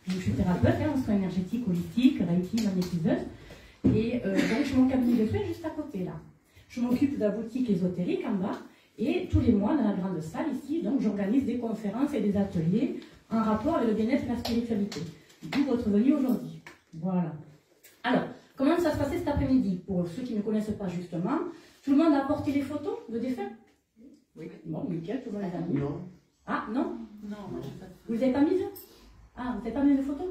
Je suis thérapeute en soins énergétiques, holistiques, reiki, magnétiseuse. Et donc, j'ai mon cabinet de soins juste à côté, là. Je m'occupe de la boutique ésotérique en bas. Et tous les mois, dans la grande salle ici, donc j'organise des conférences et des ateliers en rapport avec le bien-être et la spiritualité. D'où votre venue aujourd'hui. Voilà. Alors, comment ça se passait cet après-midi? Pour ceux qui ne connaissent pas justement, tout le monde a apporté les photos de défunts? Oui. Bon, nickel, tout le monde les a mis. Non. Ah, non? Non, moi j'ai pas de photos. Vous n'avez pas mis? Ah, vous n'avez pas mis de photos?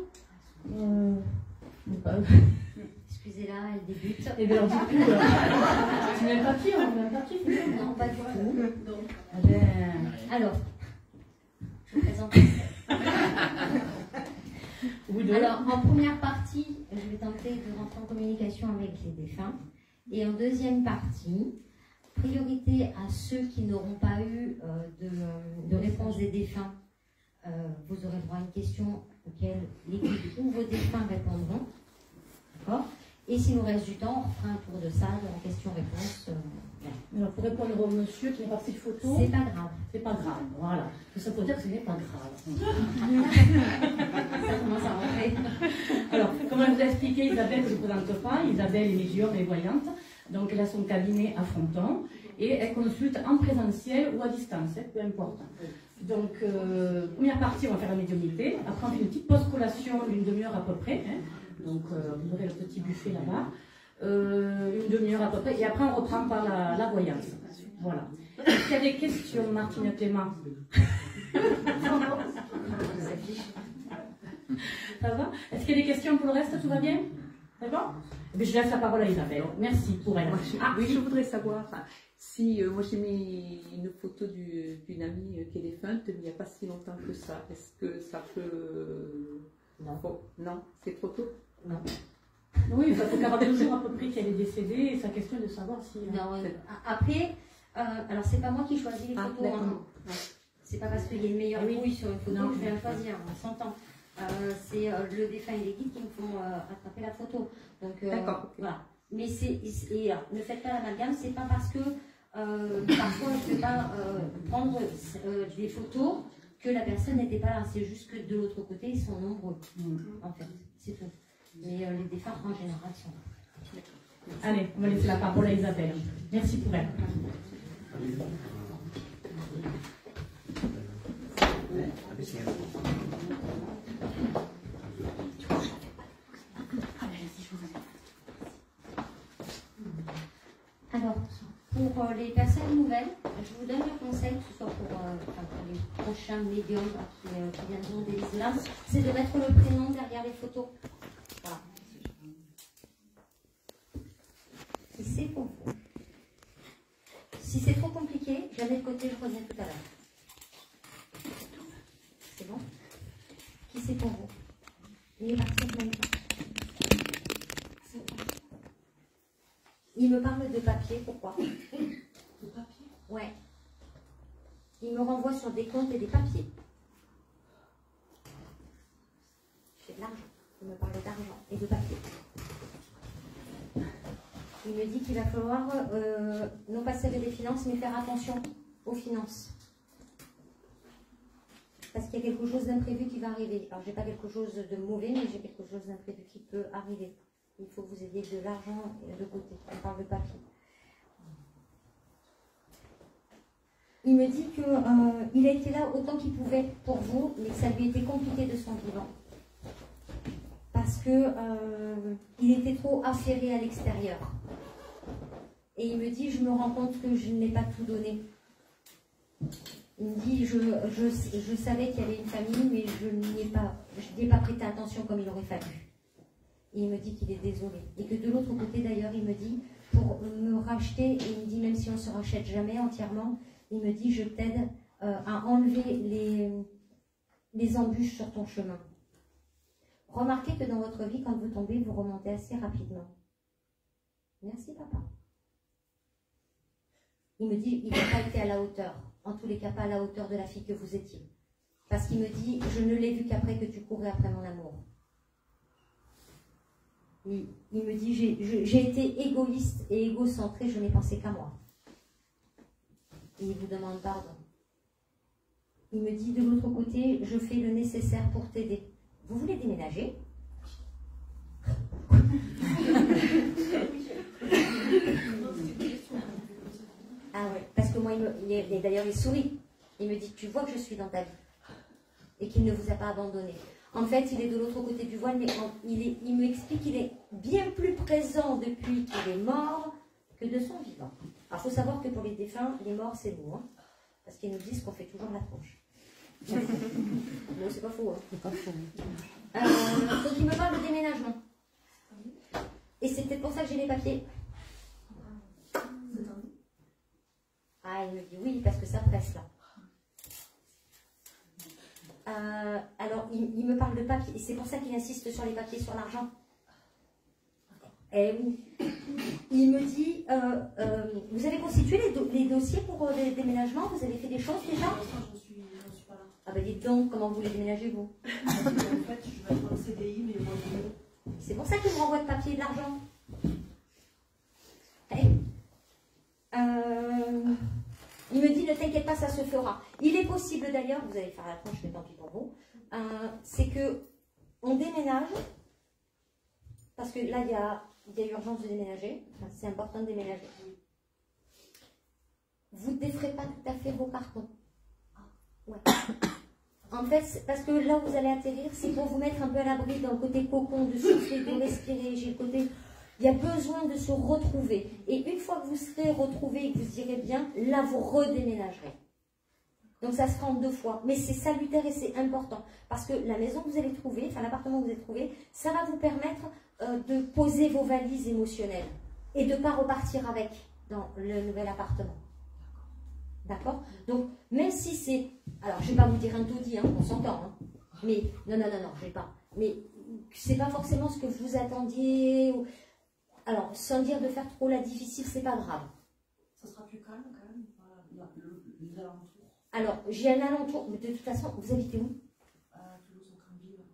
Excusez-la, elle débute. Et bien, du coup, tu mets le papier, on met le papier, c'est ça? Non, pas du tout. Donc, alors, je vous présente. Alors, en première partie, je vais tenter de rentrer en communication avec les défunts. Et en deuxième partie, priorité à ceux qui n'auront pas eu de réponse des défunts. Vous aurez droit à une question auquel l'équipe ou vos défunts répondront. D'accord? Et s'il nous reste du temps, on fera un tour de salle en questions-réponses. Alors, pour répondre au monsieur qui n'a pas pris de photo, c'est pas grave. C'est pas grave, voilà. Ça peut dire que ce n'est pas grave. Ça commence à rentrer. Alors, comme je vous ai expliqué, Isabelle, je ne vous présente pas. Isabelle est médium et voyante. Donc, elle a son cabinet à Fronton. Et elle consulte en présentiel ou à distance, peu importe. Donc, première partie, on va faire la médiumnité. Après, on fait une petite pause collation d'une demi-heure à peu près. Donc, vous aurez le petit buffet là-bas. Une demi-heure à peu près. Et après, on reprend par la voyance. Voilà. Est-ce qu'il y a des questions, Martine et Clément? Ça va? Est-ce qu'il y a des questions pour le reste? Tout va bien? D'accord? Je laisse la parole à Isabelle. Merci pour elle. Oui, je voudrais savoir si moi j'ai mis une photo d'une amie qui est défunte, mais il n'y a pas si longtemps que ça. Est-ce que ça peut... Non. Non, c'est trop tôt? Non. Oui, il faut 42 jours à peu près qu'elle est décédée et ça question de savoir si... Non, après, alors c'est pas moi qui choisis les photos. C'est pas parce qu'il y a une meilleure brouille sur une photo que je vais la choisir, on s'entend. C'est le défunt et les guides qui me font attraper la photo. Donc, d'accord. Voilà. Mais ne faites pas l'amalgame, c'est pas parce que parfois je ne peux pas prendre des photos que la personne n'était pas là. C'est juste que de l'autre côté, ils sont nombreux. En fait, c'est tout. Mais les défunts, en général, sont là. Allez, on va laisser la parole à Isabelle. Merci pour elle. Alors, pour les personnes nouvelles, je vous donne le conseil, que ce soit pour les prochains médiums qui viendront des Islam, c'est de mettre le prénom derrière les photos. Voilà. Si c'est pour vous. Si c'est trop compliqué, je mets de côté, je reviens tout à l'heure. C'est bon? Qui c'est pour vous? Il est parti de même temps. Il me parle de papier, pourquoi? De papier? Ouais. Il me renvoie sur des comptes et des papiers. J'ai de l'argent. Il me parle d'argent et de papier. Il me dit qu'il va falloir non pas serrer les finances, mais faire attention aux finances. Parce qu'il y a quelque chose d'imprévu qui va arriver. Alors, j'ai pas quelque chose de mauvais, mais j'ai quelque chose d'imprévu qui peut arriver. Il faut que vous ayez de l'argent de côté. On parle de papier. Il me dit qu'il a été là autant qu'il pouvait pour vous, mais que ça lui était compliqué de son vivant. Parce qu'il était trop affairé à l'extérieur. Et il me dit, je me rends compte que je n'ai pas tout donné. Il me dit, je savais qu'il y avait une famille, mais je n'ai pas prêté attention comme il aurait fallu. Et il me dit qu'il est désolé. Et que de l'autre côté, d'ailleurs, il me dit, pour me racheter, et il me dit, même si on ne se rachète jamais entièrement, il me dit, je t'aide à enlever les embûches sur ton chemin. Remarquez que dans votre vie, quand vous tombez, vous remontez assez rapidement. Merci, papa. Il me dit, il n'a pas été à la hauteur. En tous les cas, pas à la hauteur de la fille que vous étiez. Parce qu'il me dit, je ne l'ai vu qu'après que tu courais après mon amour. Il me dit, j'ai été égoïste et égocentré, je n'ai pensé qu'à moi. Et il vous demande pardon. Il me dit, de l'autre côté, je fais le nécessaire pour t'aider. vous voulez déménager. Ah ouais, parce que moi, d'ailleurs, il sourit. Il me dit, tu vois que je suis dans ta vie et qu'il ne vous a pas abandonné. En fait, il est de l'autre côté du voile, mais il me explique qu'il est bien plus présent depuis qu'il est mort que de son vivant. Alors, il faut savoir que pour les défunts, les morts, c'est nous, hein, parce qu'ils nous disent qu'on fait toujours la tronche. Non, c'est pas faux. Hein. C'est pas faux. Donc, il me parle de déménagement. Et c'est peut-être pour ça que j'ai les papiers. Ah, il me dit oui, parce que ça presse là. Alors, il me parle de papier, et c'est pour ça qu'il insiste sur les papiers, sur l'argent. Eh oui. Il me dit, vous avez constitué les dossiers pour les déménagements? Vous avez fait des choses déjà? J'en suis pas là. Ah ben dites donc, comment vous voulez déménager vous? En fait, je vais être en CDI, mais moi je... C'est pour ça qu'il me renvoie de papier et de l'argent. Il me dit, ne t'inquiète pas, ça se fera. Il est possible d'ailleurs, vous allez faire la tronche, mais tant pis pour vous, c'est que on déménage, parce que là, il y a urgence de déménager, enfin, c'est important de déménager. Vous ne déferez pas tout à fait vos cartons. Ouais. En fait, parce que là où vous allez atterrir, c'est pour vous mettre un peu à l'abri dans le côté cocon, de souffler, de respirer. J'ai le côté... Il y a besoin de se retrouver. Et une fois que vous serez retrouvés et que vous irez bien, là, vous redéménagerez. Donc, ça se fera en 2 fois. Mais c'est salutaire et c'est important. Parce que la maison que vous allez trouver, enfin, l'appartement que vous allez trouver, ça va vous permettre de poser vos valises émotionnelles. Et de ne pas repartir avec dans le nouvel appartement. D'accord? Donc, même si c'est... Alors, je ne vais pas vous dire un taudis, hein, on s'entend. Hein. Mais, non, je ne vais pas. Mais, c'est pas forcément ce que vous attendiez... Ou... Alors, sans dire de faire trop la difficile, c'est pas grave. Ça sera plus calme quand même, les alentours. Alors, j'ai un alentour, mais de toute façon, vous habitez où? À Toulouse, au Cranville.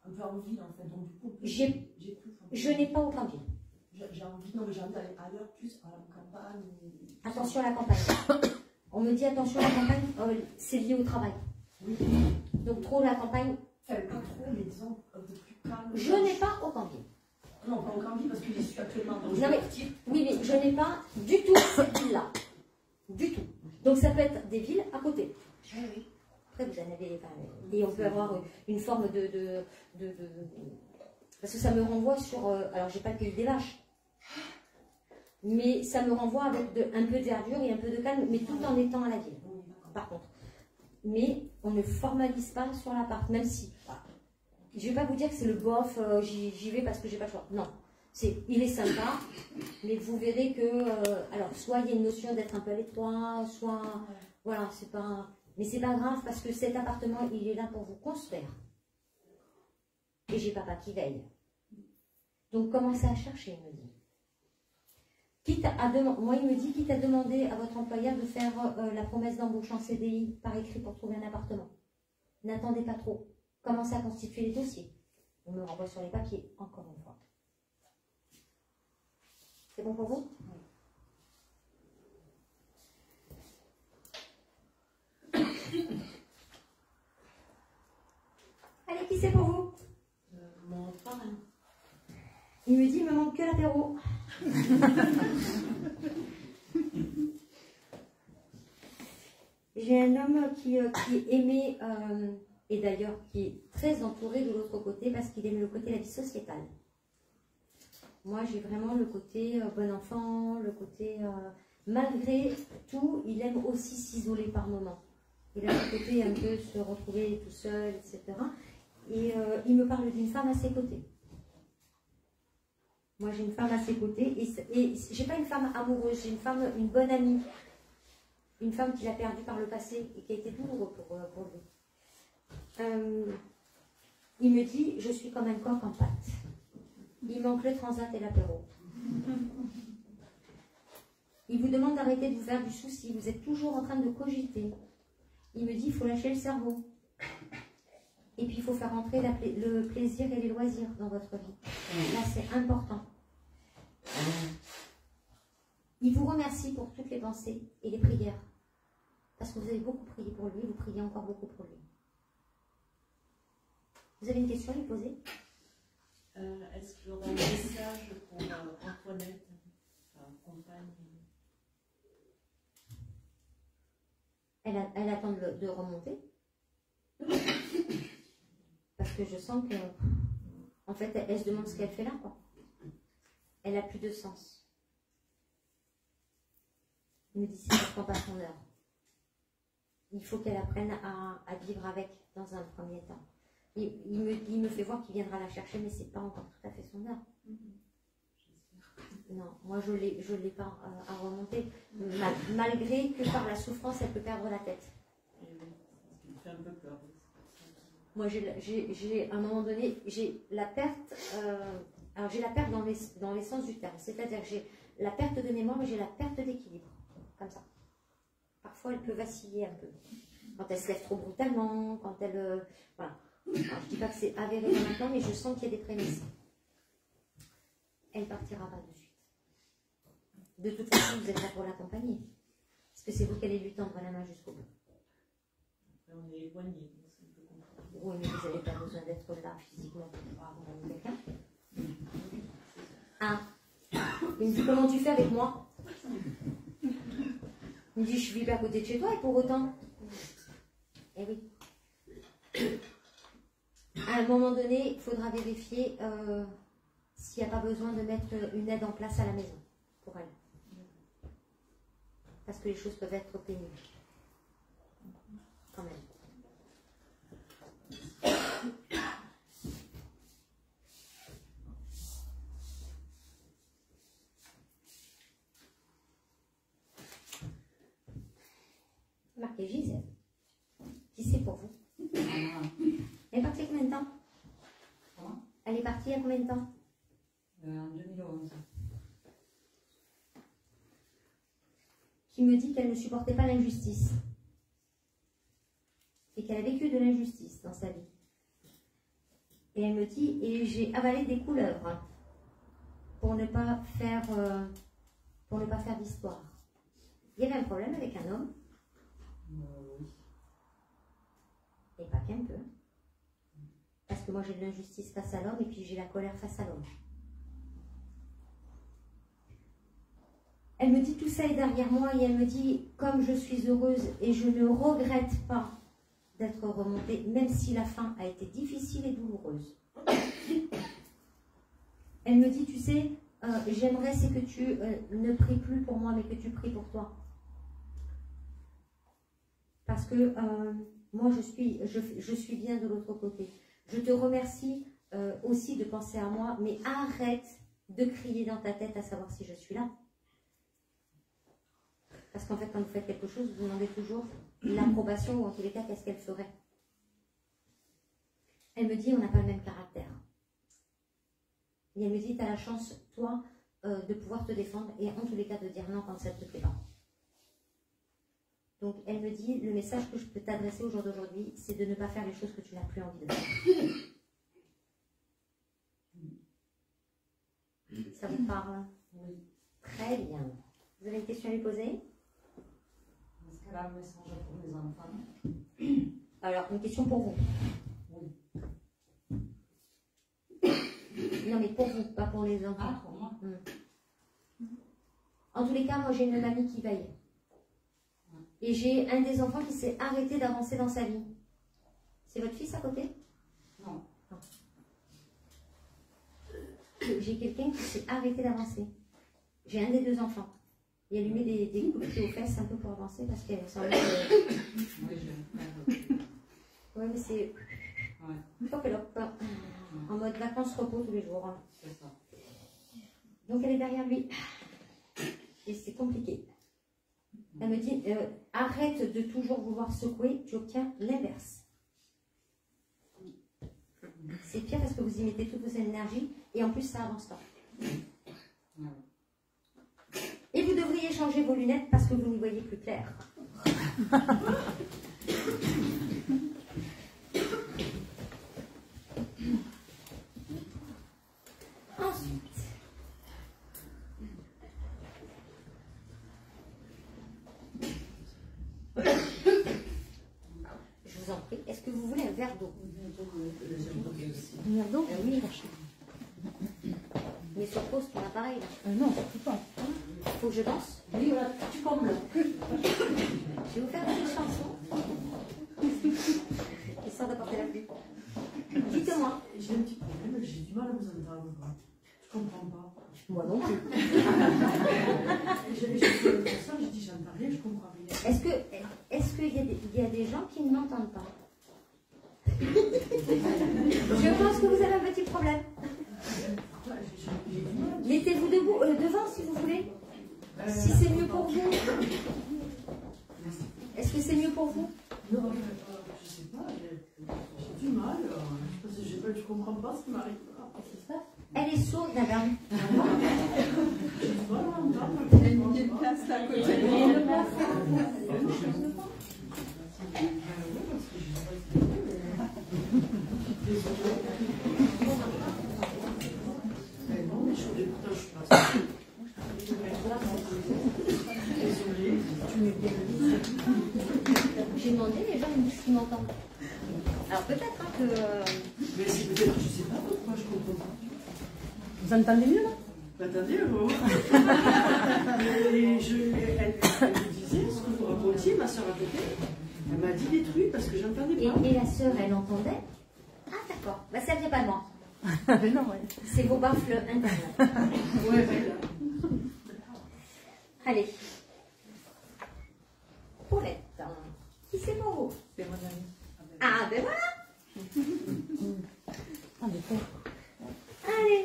Un peu en ville en fait, donc du coup, je n'ai pas au Cranville. J'ai envie, non mais j'ai envie d'aller ailleurs, plus à la campagne. Attention à la campagne. On me dit attention à la campagne, c'est lié au travail. Oui. Donc, trop la campagne. Enfin, pas trop, mais disons un peu plus calme. Je n'ai pas au Cranville. Non, pas au Cranville parce que j'y suis actuellement. Donc non, mais, oui, mais je n'ai pas du tout cette ville-là. Du tout. Donc ça peut être des villes à côté. Ah oui. Après, vous en avez. Enfin, et on peut avoir une forme de parce que ça me renvoie sur. Alors, j'ai pas le pays des vaches. Mais ça me renvoie avec un peu d'ardure et un peu de calme, mais tout en étant à la ville. Par contre. Mais on ne formalise pas sur l'appart, même si. Je ne vais pas vous dire que c'est le bof, j'y vais parce que j'ai pas le choix. Non, il est sympa, mais vous verrez que, alors, soit il y a une notion d'être un peu à l'étroit, soit, voilà, c'est pas, mais c'est pas grave parce que cet appartement, il est là pour vous construire. Et j'ai papa qui veille. Donc, commencez à chercher, il me dit. Moi, il me dit, quitte à demander à votre employeur de faire la promesse d'embauche en CDI par écrit pour trouver un appartement. N'attendez pas trop. Commencez à constituer les dossiers. On me renvoie sur les papiers, encore une fois. C'est bon pour vous? Oui. Allez, qui c'est pour vous? Mon parrain. Il me dit, il me manque que l'apéro. J'ai un homme qui aimait... et d'ailleurs qui est très entouré de l'autre côté parce qu'il aime le côté la vie sociétale. Moi j'ai vraiment le côté bon enfant, le côté malgré tout, il aime aussi s'isoler par moments. Il a le côté un peu se retrouver tout seul, etc. Et il me parle d'une femme à ses côtés. Moi j'ai une femme à ses côtés et j'ai pas une femme amoureuse, j'ai une bonne amie. Une femme qu'il a perdue par le passé et qui a été douloureux pour lui. Il me dit, je suis comme un coq en pâte. Il manque le transat et l'apéro. Il vous demande d'arrêter de vous faire du souci. Vous êtes toujours en train de cogiter. Il me dit, il faut lâcher le cerveau. Et puis, il faut faire entrer le plaisir et les loisirs dans votre vie. Là, c'est important. Il vous remercie pour toutes les pensées et les prières. Parce que vous avez beaucoup prié pour lui, vous priez encore beaucoup pour lui. Vous avez une question à lui poser? Est-ce qu'il y aura un message pour Antoinette, enfin, compagne? Elle attend de remonter. Parce que je sens que, en fait, elle se demande ce qu'elle fait là, quoi. Elle a plus de sens. Il me dit, c'est pourtant pas son heure. Il faut qu'elle apprenne à vivre avec dans un premier temps. Il me fait voir qu'il viendra la chercher, mais c'est pas encore tout à fait son heure. Non, moi je l'ai pas à remonter, malgré que par la souffrance, elle peut perdre la tête. Ça me fait un peu peur. Moi, j'ai à un moment donné, j'ai la perte. Alors j'ai la perte dans les sens du terme, c'est-à-dire que j'ai la perte de mémoire, mais j'ai la perte d'équilibre, comme ça. Parfois, elle peut vaciller un peu. Quand elle se lève trop brutalement, quand elle... voilà. Alors, je ne dis pas que c'est avéré là maintenant, mais je sens qu'il y a des prémices. Elle partira pas de suite. De toute façon, vous êtes là pour l'accompagner. Parce que c'est vous qui allez lui tendre la main jusqu'au bout. Après, on est éloignés, donc c'est un peu compliqué. Oui, mais vous n'avez pas besoin d'être là physiquement pour pouvoir accompagner quelqu'un. Ah. Il me dit, comment tu fais avec moi? Il me dit, je vis à côté de chez toi et pour autant. Eh oui. À un moment donné, il faudra vérifier s'il n'y a pas besoin de mettre une aide en place à la maison pour elle. Parce que les choses peuvent être pénibles. Quand même. Marquez Gisèle. Qui c'est pour vous? Elle est partie il y a combien de temps? Comment? Elle est partie il y a combien de temps? En 2011. Qui me dit qu'elle ne supportait pas l'injustice. Et qu'elle a vécu de l'injustice dans sa vie. Et elle me dit, et j'ai avalé des couleuvres pour ne pas faire d'histoire. Il y avait un problème avec un homme. Oui. Et pas qu'un peu. Parce que moi j'ai de l'injustice face à l'homme et puis j'ai la colère face à l'homme. Elle me dit tout ça est derrière moi et elle me dit comme je suis heureuse et je ne regrette pas d'être remontée, même si la fin a été difficile et douloureuse. Elle me dit, tu sais, j'aimerais c'est que tu ne pries plus pour moi, mais que tu pries pour toi. Parce que moi, je suis bien de l'autre côté. Je te remercie aussi de penser à moi, mais arrête de crier dans ta tête à savoir si je suis là. Parce qu'en fait, quand vous faites quelque chose, vous demandez toujours l'approbation ou en tous les cas, qu'est-ce qu'elle ferait. Elle me dit, on n'a pas le même caractère. Et elle me dit, tu as la chance, toi, de pouvoir te défendre et en tous les cas de dire non quand ça ne te plaît pas. Donc, elle me dit, le message que je peux t'adresser au jour d'aujourd'hui, c'est de ne pas faire les choses que tu n'as plus envie de faire. Ça vous parle? Oui. Très bien. Vous avez une question à lui poser? Est-ce qu'elle a un message pour mes enfants? Alors, une question pour vous. Oui. Non, mais pour vous, pas pour les enfants. Ah, pour moi? En tous les cas, moi, j'ai une mamie qui veille. Et j'ai un des enfants qui s'est arrêté d'avancer dans sa vie. C'est votre fils à côté? Non. Non. J'ai quelqu'un qui s'est arrêté d'avancer. J'ai un des deux enfants. Et elle lui met des coups de pied aux fesses un peu pour avancer parce qu'elle semble... Oui, Oui, mais c'est... Ouais. Faut qu'elle opte en mode vacances-repos tous les jours. C'est ça. Donc elle est derrière lui. Et c'est compliqué. Elle me dit, arrête de toujours vouloir secouer, tu obtiens l'inverse. C'est pire parce que vous y mettez toute vos énergies et en plus ça avance pas. Ouais. Et vous devriez changer vos lunettes parce que vous n'y voyez plus clair. Ensuite, je vous en prie, est-ce que vous voulez un verre d'eau? verre d'eau? Oui. Mais sur pause ton appareil là. Non, surtout pas. Faut que je danse? Oui, voilà, tu combles. Je vais vous faire une petite chanson. Histoire d'apporter la pluie. Dites-moi. J'ai un petit problème, j'ai du mal à vous entendre. Je comprends pas. Moi non plus. J'avais fait une personne, j'ai dit j'entends rien, je comprends rien. Est-ce qu'il y a des gens qui ne m'entendent pas? Je pense que vous avez un petit problème. Mettez-vous debout, devant si vous voulez. Si c'est mieux pour vous. Est-ce que c'est mieux pour vous? Non, je sais pas, j'ai du mal. Parce que je comprends pas ce qui m'arrive là. Qu'est-ce qui se passe? Elle est sourde, madame. J'ai du mal à entendre. Elle met une place à côté. Non, mais je voulais pourtant je passe. Désolée, tu m'es bien. J'ai demandé, les gens ils me disent qu'ils m'entendent. Alors peut-être que... Mais c'est peut-être, je sais pas pourquoi je comprends pas. Vous entendez mieux là? Attendez, vous. Elle me disait ce que vous racontiez, ma soeur à côté. Elle m'a dit des trucs parce que j'entendais pas. Et la sœur, elle entendait? Ah d'accord, bah, ça vient pas de moi. Non, ouais. C'est vos baffles internes. Ouais, voilà. Allez. Paulette. Qui c'est pour vous? C'est mon ami. Ah ben voilà. Ah, d'accord. Allez.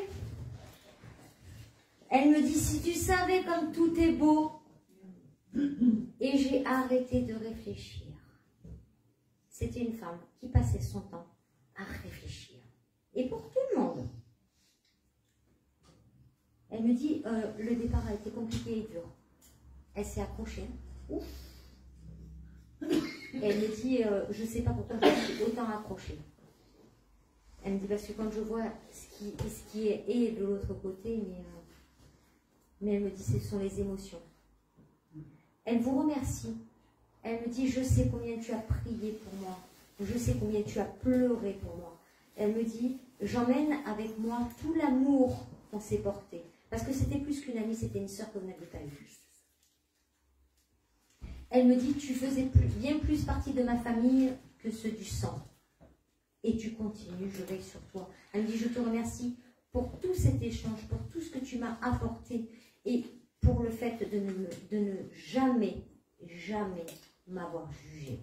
Elle me dit, si tu savais comme tout est beau. Et j'ai arrêté de réfléchir. C'était une femme qui passait son temps à réfléchir. Et pour tout le monde. Elle me dit, le départ a été compliqué et dur. Elle s'est accrochée. Ouf. Et elle me dit, je ne sais pas pourquoi je suis autant accrochée. Elle me dit, parce que quand je vois ce qui est de l'autre côté, mais elle me dit, ce sont les émotions. Elle vous remercie. Elle me dit, je sais combien tu as prié pour moi. Je sais combien tu as pleuré pour moi. Elle me dit, j'emmène avec moi tout l'amour qu'on s'est porté. Parce que c'était plus qu'une amie, c'était une sœur que vous n'avez pas eue. Elle me dit, tu faisais bien plus partie de ma famille que ceux du sang. Et tu continues, je veille sur toi. Elle me dit, je te remercie pour tout cet échange, pour tout ce que tu m'as apporté et pour le fait de ne jamais m'avoir jugé.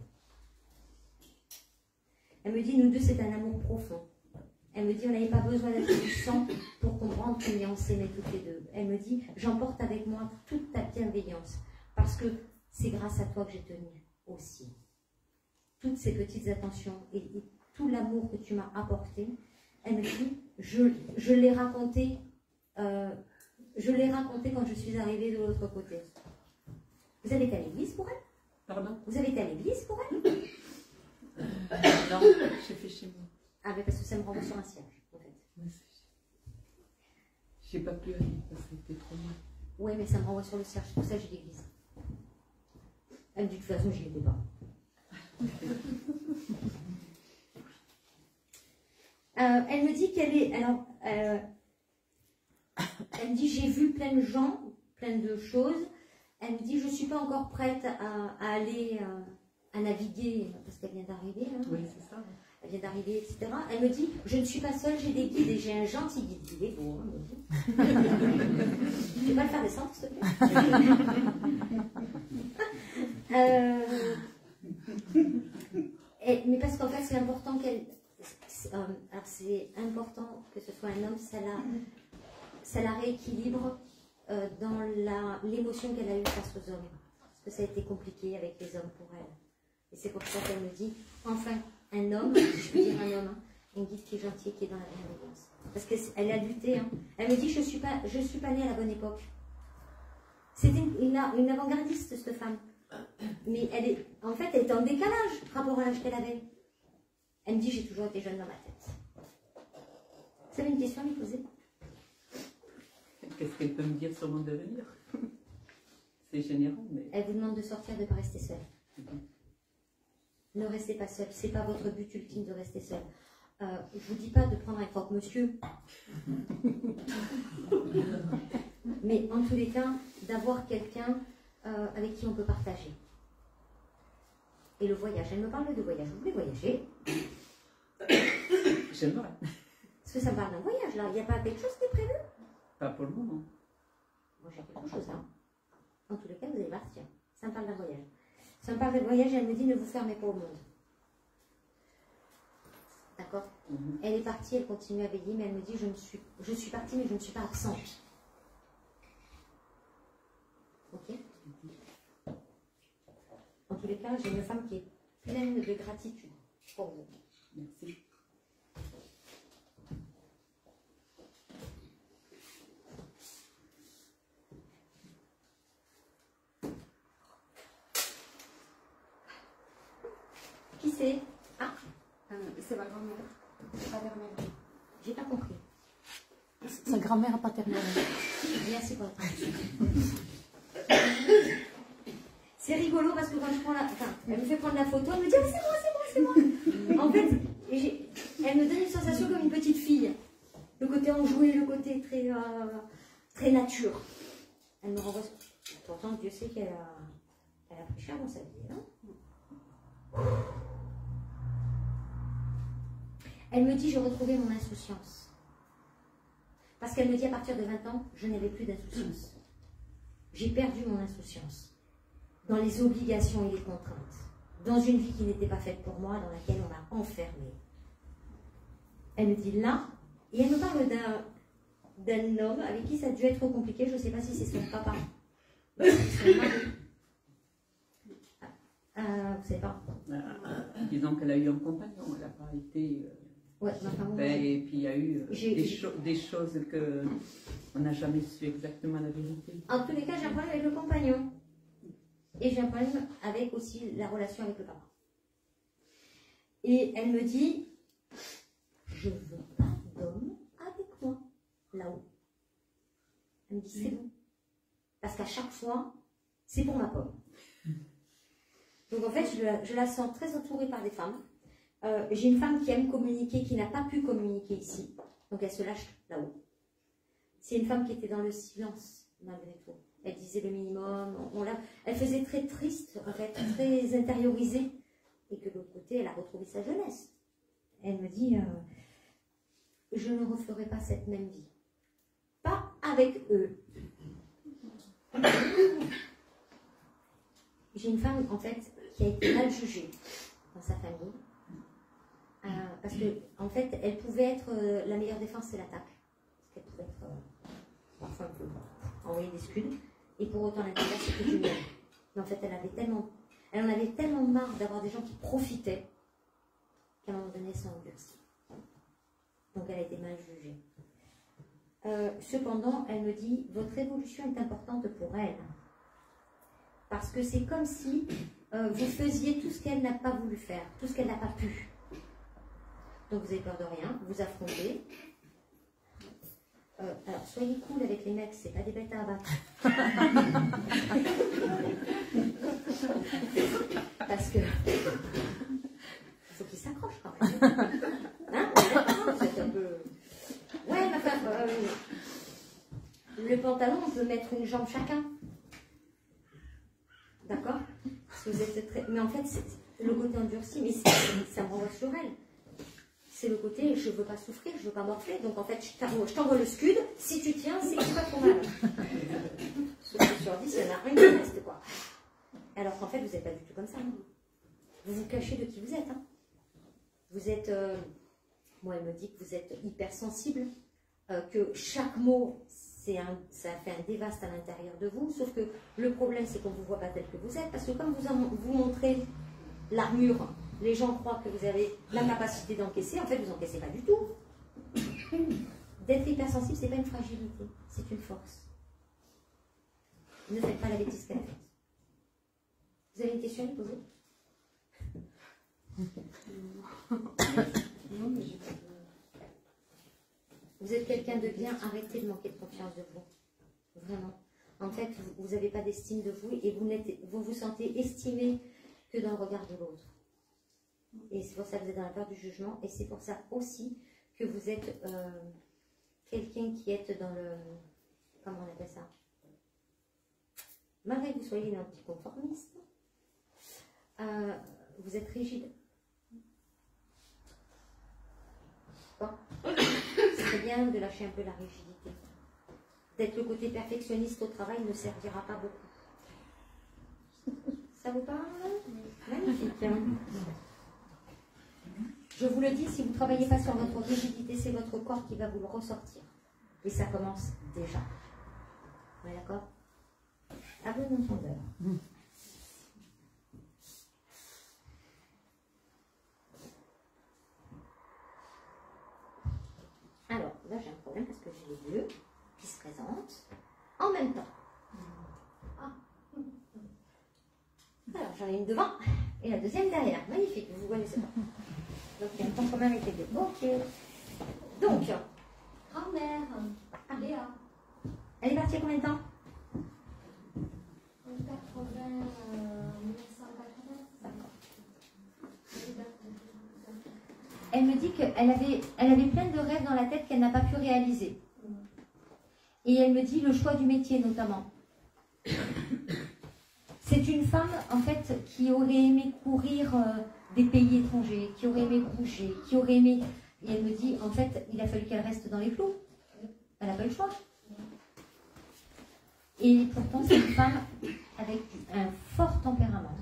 Elle me dit, nous deux, c'est un amour profond. Elle me dit, on n'avait pas besoin d'être du sang pour comprendre combien on s'aimait toutes les deux. Elle me dit, j'emporte avec moi toute ta bienveillance parce que c'est grâce à toi que j'ai tenu aussi. Toutes ces petites attentions et tout l'amour que tu m'as apporté. Elle me dit, je l'ai raconté quand je suis arrivée de l'autre côté. Vous avez été à l'église pour elle? Pardon? Vous avez été à l'église pour elle? Non, j'ai fait chez moi. Ah, mais parce que ça me renvoie sur un cierge, en fait. J'ai pas pu aller parce que c'était trop loin. Oui, mais ça me renvoie sur le cierge, c'est pour ça que j'ai l'église. Elle me dit, de toute façon, j'y étais pas. Elle me dit qu'elle est... Alors, elle me dit, j'ai vu plein de gens, plein de choses. Elle me dit, je ne suis pas encore prête à aller, à naviguer, parce qu'elle vient d'arriver. Hein. Oui, c'est ça. Elle vient d'arriver, etc. Elle me dit, je ne suis pas seule, j'ai des guides et j'ai un gentil guide. Il est beau, hein, me dit. Tu peux pas le faire descendre, s'il te plaît? Mais parce qu'en fait, c'est important qu'elle... alors c'est important que ce soit un homme, ça la rééquilibre dans l'émotion qu'elle a eue face aux hommes. Parce que ça a été compliqué avec les hommes pour elle. Et c'est pour ça qu'elle me dit, enfin, un homme, je peux dire un homme, hein, un guide qui est gentil, qui est dans la bienveillance. Parce qu'elle a lutté. Hein. Elle me dit, je suis pas née à la bonne époque. C'était une avant-gardiste, cette femme. Mais en fait, elle était en décalage par rapport à l'âge qu'elle avait. Elle me dit, j'ai toujours été jeune dans ma tête. Vous avez une question à lui poser? Qu'est-ce qu'elle peut me dire sur mon devenir? C'est général, mais... Elle vous demande de sortir, de ne pas rester seule. Ne restez pas seule. Ce n'est pas votre but ultime de rester seule. je vous dis pas de prendre un croque-monsieur, mais en tous les cas, d'avoir quelqu'un avec qui on peut partager. Et le voyage, elle me parle de voyage. Vous voulez voyager? J'aimerais. Parce que ça me parle d'un voyage, là. Il n'y a pas quelque chose qui est prévu? Pas pour le moment. Moi, j'ai quelque chose, hein. En tous les cas, vous allez partir. Ça me parle d'un voyage. Ça me parle d'un voyage, elle me dit, ne vous fermez pas au monde. D'accord? Elle est partie, elle continue à veiller, mais elle me dit, je suis partie, mais je ne suis pas absente. Ok? En tous les cas, j'ai une femme qui est pleine de gratitude pour vous. Merci. Qui c'est? Ah, C'est ma grand-mère paternelle. j'ai pas compris. Sa grand-mère paternelle. Merci pour votre attention. C'est rigolo parce que quand je prends la... Enfin, elle me fait prendre la photo, elle me dit oh, c'est moi, c'est moi, c'est moi. En fait, elle me donne une sensation comme une petite fille. Le côté enjoué, le côté très nature. Elle me renvoie... Pourtant, Dieu sait qu'elle a pris cher dans sa vie. Hein. Elle me dit j'ai retrouvé mon insouciance. Parce qu'elle me dit à partir de 20 ans, je n'avais plus d'insouciance. J'ai perdu mon insouciance. Dans les obligations et les contraintes, dans une vie qui n'était pas faite pour moi, dans laquelle on m'a enfermée. Elle me dit là, et elle me parle d'un homme avec qui ça a dû être compliqué, je ne sais pas si c'est son papa, son mari. Vous savez pas. Disons qu'elle a eu un compagnon, elle n'a pas été... Ouais, ma femme, et puis il y a eu des choses que on n'a jamais su exactement la vérité. En tous les cas, j'ai un problème avec le compagnon. Et j'ai un problème avec aussi la relation avec le papa. Et elle me dit, je ne veux pas d'homme avec moi, là-haut. Elle me dit, c'est bon. Parce qu'à chaque fois, c'est pour ma pomme. Donc en fait, je la sens très entourée par des femmes. J'ai une femme qui aime communiquer, qui n'a pas pu communiquer ici. Donc elle se lâche là-haut. C'est une femme qui était dans le silence, malgré tout. Elle disait le minimum, elle faisait très triste, en fait, très intériorisée. Et que de l'autre côté, elle a retrouvé sa jeunesse. Elle me dit, je ne referai pas cette même vie. Pas avec eux. J'ai une femme, en fait, qui a été mal jugée dans sa famille. Parce que, en fait, elle pouvait être, la meilleure défense, c'est l'attaque. Parce qu'elle pouvait être, parfois, un peu envoyer des scuds. Et pour autant, l'intérêt, c'était du miel. Mais en fait, elle en avait tellement marre d'avoir des gens qui profitaient qu'à un moment donné, elle s'est endurcie. Donc, elle a été mal jugée. Cependant, elle me dit, votre évolution est importante pour elle. Parce que c'est comme si vous faisiez tout ce qu'elle n'a pas voulu faire, tout ce qu'elle n'a pas pu. Donc, vous avez peur de rien, vous affrontez. Alors, soyez cool avec les mecs, c'est pas des bêtes à abattre. Parce que il faut qu'ils s'accrochent quand même. Hein? Vous êtes un peu... Ouais, ma femme, le pantalon, on peut mettre une jambe chacun. D'accord? Vous êtes très... Mais en fait, c'est le côté endurci, mais ça me renvoie sur elle. C'est le côté, je ne veux pas souffrir, je ne veux pas morfler. Donc en fait, je t'envoie le scud. Si tu tiens, c'est que c'est pas trop mal. Sauf que sur 10, il y en a un qui reste, quoi. Alors qu'en fait, vous n'êtes pas du tout comme ça. Hein. Vous vous cachez de qui vous êtes. Hein. Vous êtes... moi, elle me dit que vous êtes hypersensible, que chaque mot, ça fait un dévaste à l'intérieur de vous. Sauf que le problème, c'est qu'on ne vous voit pas tel que vous êtes. Parce que comme vous montrez l'armure, les gens croient que vous avez la capacité d'encaisser. En fait, vous n'encaissez pas du tout. D'être hypersensible, ce n'est pas une fragilité, c'est une force. Ne faites pas la bêtise qu'elle a faite. Vous avez une question à me poser? Vous êtes quelqu'un de bien, arrêtez de manquer de confiance de vous. Vraiment. En fait, vous n'avez pas d'estime de vous et vous vous sentez estimé que dans le regard de l'autre. Et c'est pour ça que vous êtes dans la peur du jugement. Et c'est pour ça aussi que vous êtes quelqu'un qui est dans le... Comment on appelle ça? Malgré que vous soyez un petit conformiste, vous êtes rigide. Bon. C'est bien de lâcher un peu la rigidité. D'être le côté perfectionniste au travail ne servira pas beaucoup. Ça vous parle? Magnifique. Je vous le dis, si vous ne travaillez pas sur votre rigidité, c'est votre corps qui va vous le ressortir. Et ça commence déjà. On est d'accord? À bon entendeur. Alors, là j'ai un problème parce que j'ai les deux qui se présentent en même temps. Ah. Alors, j'en ai une devant et la deuxième derrière. Magnifique, vous ne connaissez pas. Donc, il y a un point commun avec les deux. Ok. Donc, Grand-mère, Léa, elle est partie il y a combien de temps? en 1980. D'accord. Elle me dit qu'elle avait plein de rêves dans la tête qu'elle n'a pas pu réaliser. Et elle me dit le choix du métier notamment. C'est une femme en fait qui aurait aimé courir des pays étrangers, qui aurait aimé bouger, qui aurait aimé... Et elle me dit en fait il a fallu qu'elle reste dans les clous. Elle n'a pas eu le choix. Et pourtant c'est une femme avec un fort tempérament.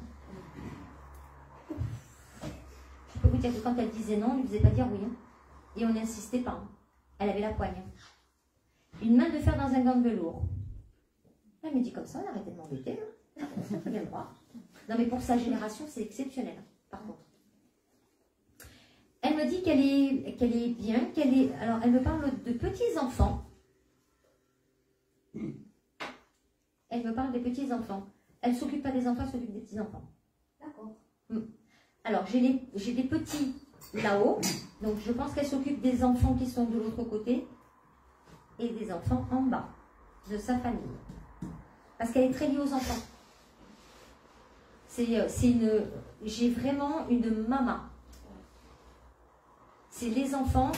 Je peux vous dire que quand elle disait non, on ne lui faisait pas dire oui. Et on n'insistait pas. Elle avait la poigne. Une main de fer dans un gant de velours. Elle me dit comme ça, on arrêtait de m'embêter. Très bien le droit. Non mais pour sa génération, c'est exceptionnel. Par contre. Elle me dit qu'elle est bien, qu'elle est... Alors, elle me parle de petits-enfants. Elle me parle des petits-enfants. Elle ne s'occupe pas des enfants, elle s'occupe des petits-enfants. D'accord. Alors, j'ai des petits là-haut. Donc, je pense qu'elle s'occupe des enfants qui sont de l'autre côté et des enfants en bas de sa famille. Parce qu'elle est très liée aux enfants. J'ai vraiment une maman. C'est les enfants,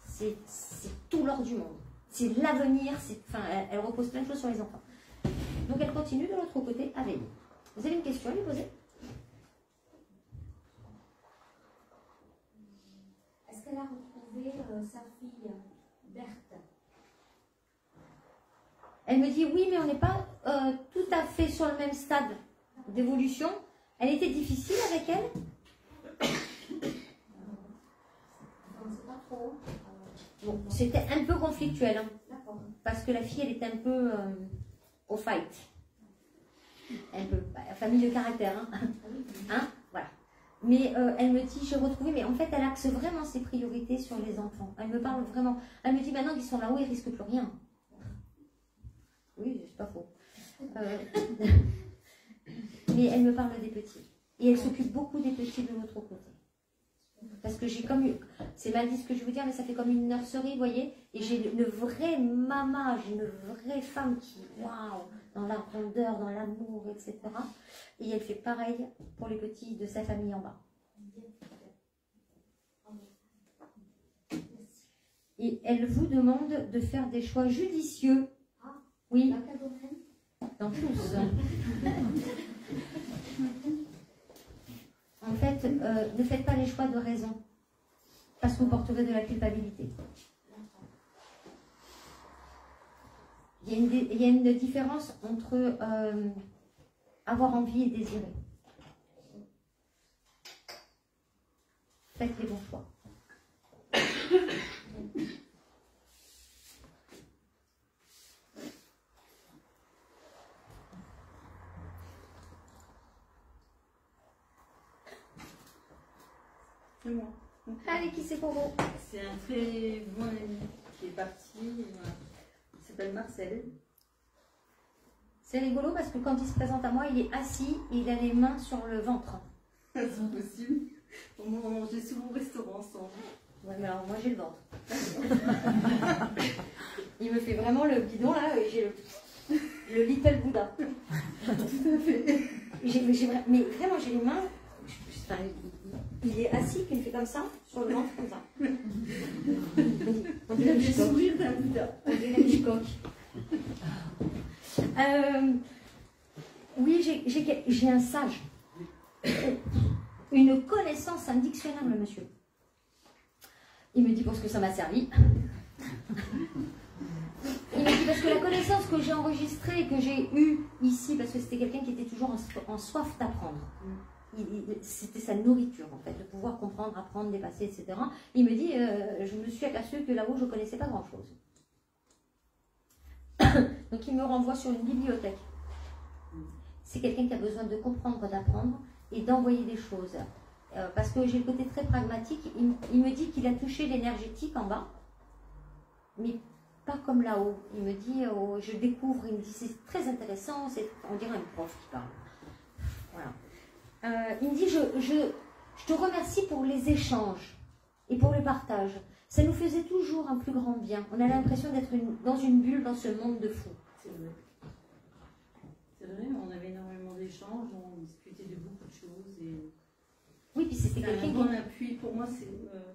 c'est tout l'or du monde. C'est l'avenir, elle repose plein de choses sur les enfants. Donc elle continue de l'autre côté avec nous. Vous avez une question à lui poser? Est-ce qu'elle a retrouvé sa fille, Berthe? Elle me dit oui, mais on n'est pas tout à fait sur le même stade d'évolution. Elle était difficile avec elle? On ne sait pas trop. Bon, c'était un peu conflictuel. Hein, D'accord. parce que la fille, elle est un peu au fight. Un peu, famille de caractère. Hein, hein, voilà. Mais elle me dit, j'ai retrouvé, mais en fait, elle axe vraiment ses priorités sur les enfants. Elle me parle vraiment. Elle me dit, maintenant qu'ils sont là-haut, ils ne risquent plus rien. Oui, c'est pas faux. Mais elle me parle des petits. Et elle s'occupe beaucoup des petits de l'autre côté. Parce que j'ai comme... C'est mal dit ce que je veux dire, mais ça fait comme une nurserie, vous voyez. Et j'ai une vraie maman, j'ai une vraie femme qui... Waouh, dans la rondeur, dans l'amour, etc. Et elle fait pareil pour les petits de sa famille en bas. Et elle vous demande de faire des choix judicieux. Oui. Dans quel domaine? Dans tous. En fait, ne faites pas les choix de raison. Parce que vous porterez de la culpabilité. Il y a une différence entre avoir envie et désirer. Faites les bons choix. C'est moi. Allez, qui c'est pour vous? C'est un très bon ami qui est parti. Il s'appelle Marcel. C'est rigolo parce que quand il se présente à moi, il est assis et il a les mains sur le ventre. C'est possible. On mangeait souvent au restaurant ensemble. Ouais, mais alors moi j'ai le ventre. Il me fait vraiment le bidon là et j'ai le little Bouddha. Tout à fait. Mais vraiment j'ai les mains. Enfin, il est assis, puis il fait comme ça, sur le ventre, comme ça. On Il dirait a un des Hitchcock. sourires d'un Bouddha. On dirait un Hitchcock. Oui, j'ai un sage. Une connaissance, un dictionnaire, le monsieur. Il me dit pour ce que ça m'a servi. Il me dit parce que la connaissance que j'ai enregistrée, que j'ai eue ici, parce que c'était quelqu'un qui était toujours en soif d'apprendre. C'était sa nourriture, en fait, de pouvoir comprendre, apprendre, dépasser, etc. Il me dit, je me suis aperçu que là-haut, je ne connaissais pas grand-chose. Donc il me renvoie sur une bibliothèque. C'est quelqu'un qui a besoin de comprendre, d'apprendre et d'envoyer des choses. Parce que j'ai le côté très pragmatique. Il me dit qu'il a touché l'énergétique en bas, mais pas comme là-haut. Il me dit, je découvre, il me dit, c'est très intéressant, on dirait un prof qui parle. Voilà. Il me dit, je te remercie pour les échanges et pour le partage. Ça nous faisait toujours un plus grand bien. On a l'impression d'être dans une bulle dans ce monde de fous. C'est vrai. C'est vrai, on avait énormément d'échanges, on discutait de beaucoup de choses. Et... Oui, puis c'était quelqu'un un bon appui. Pour moi,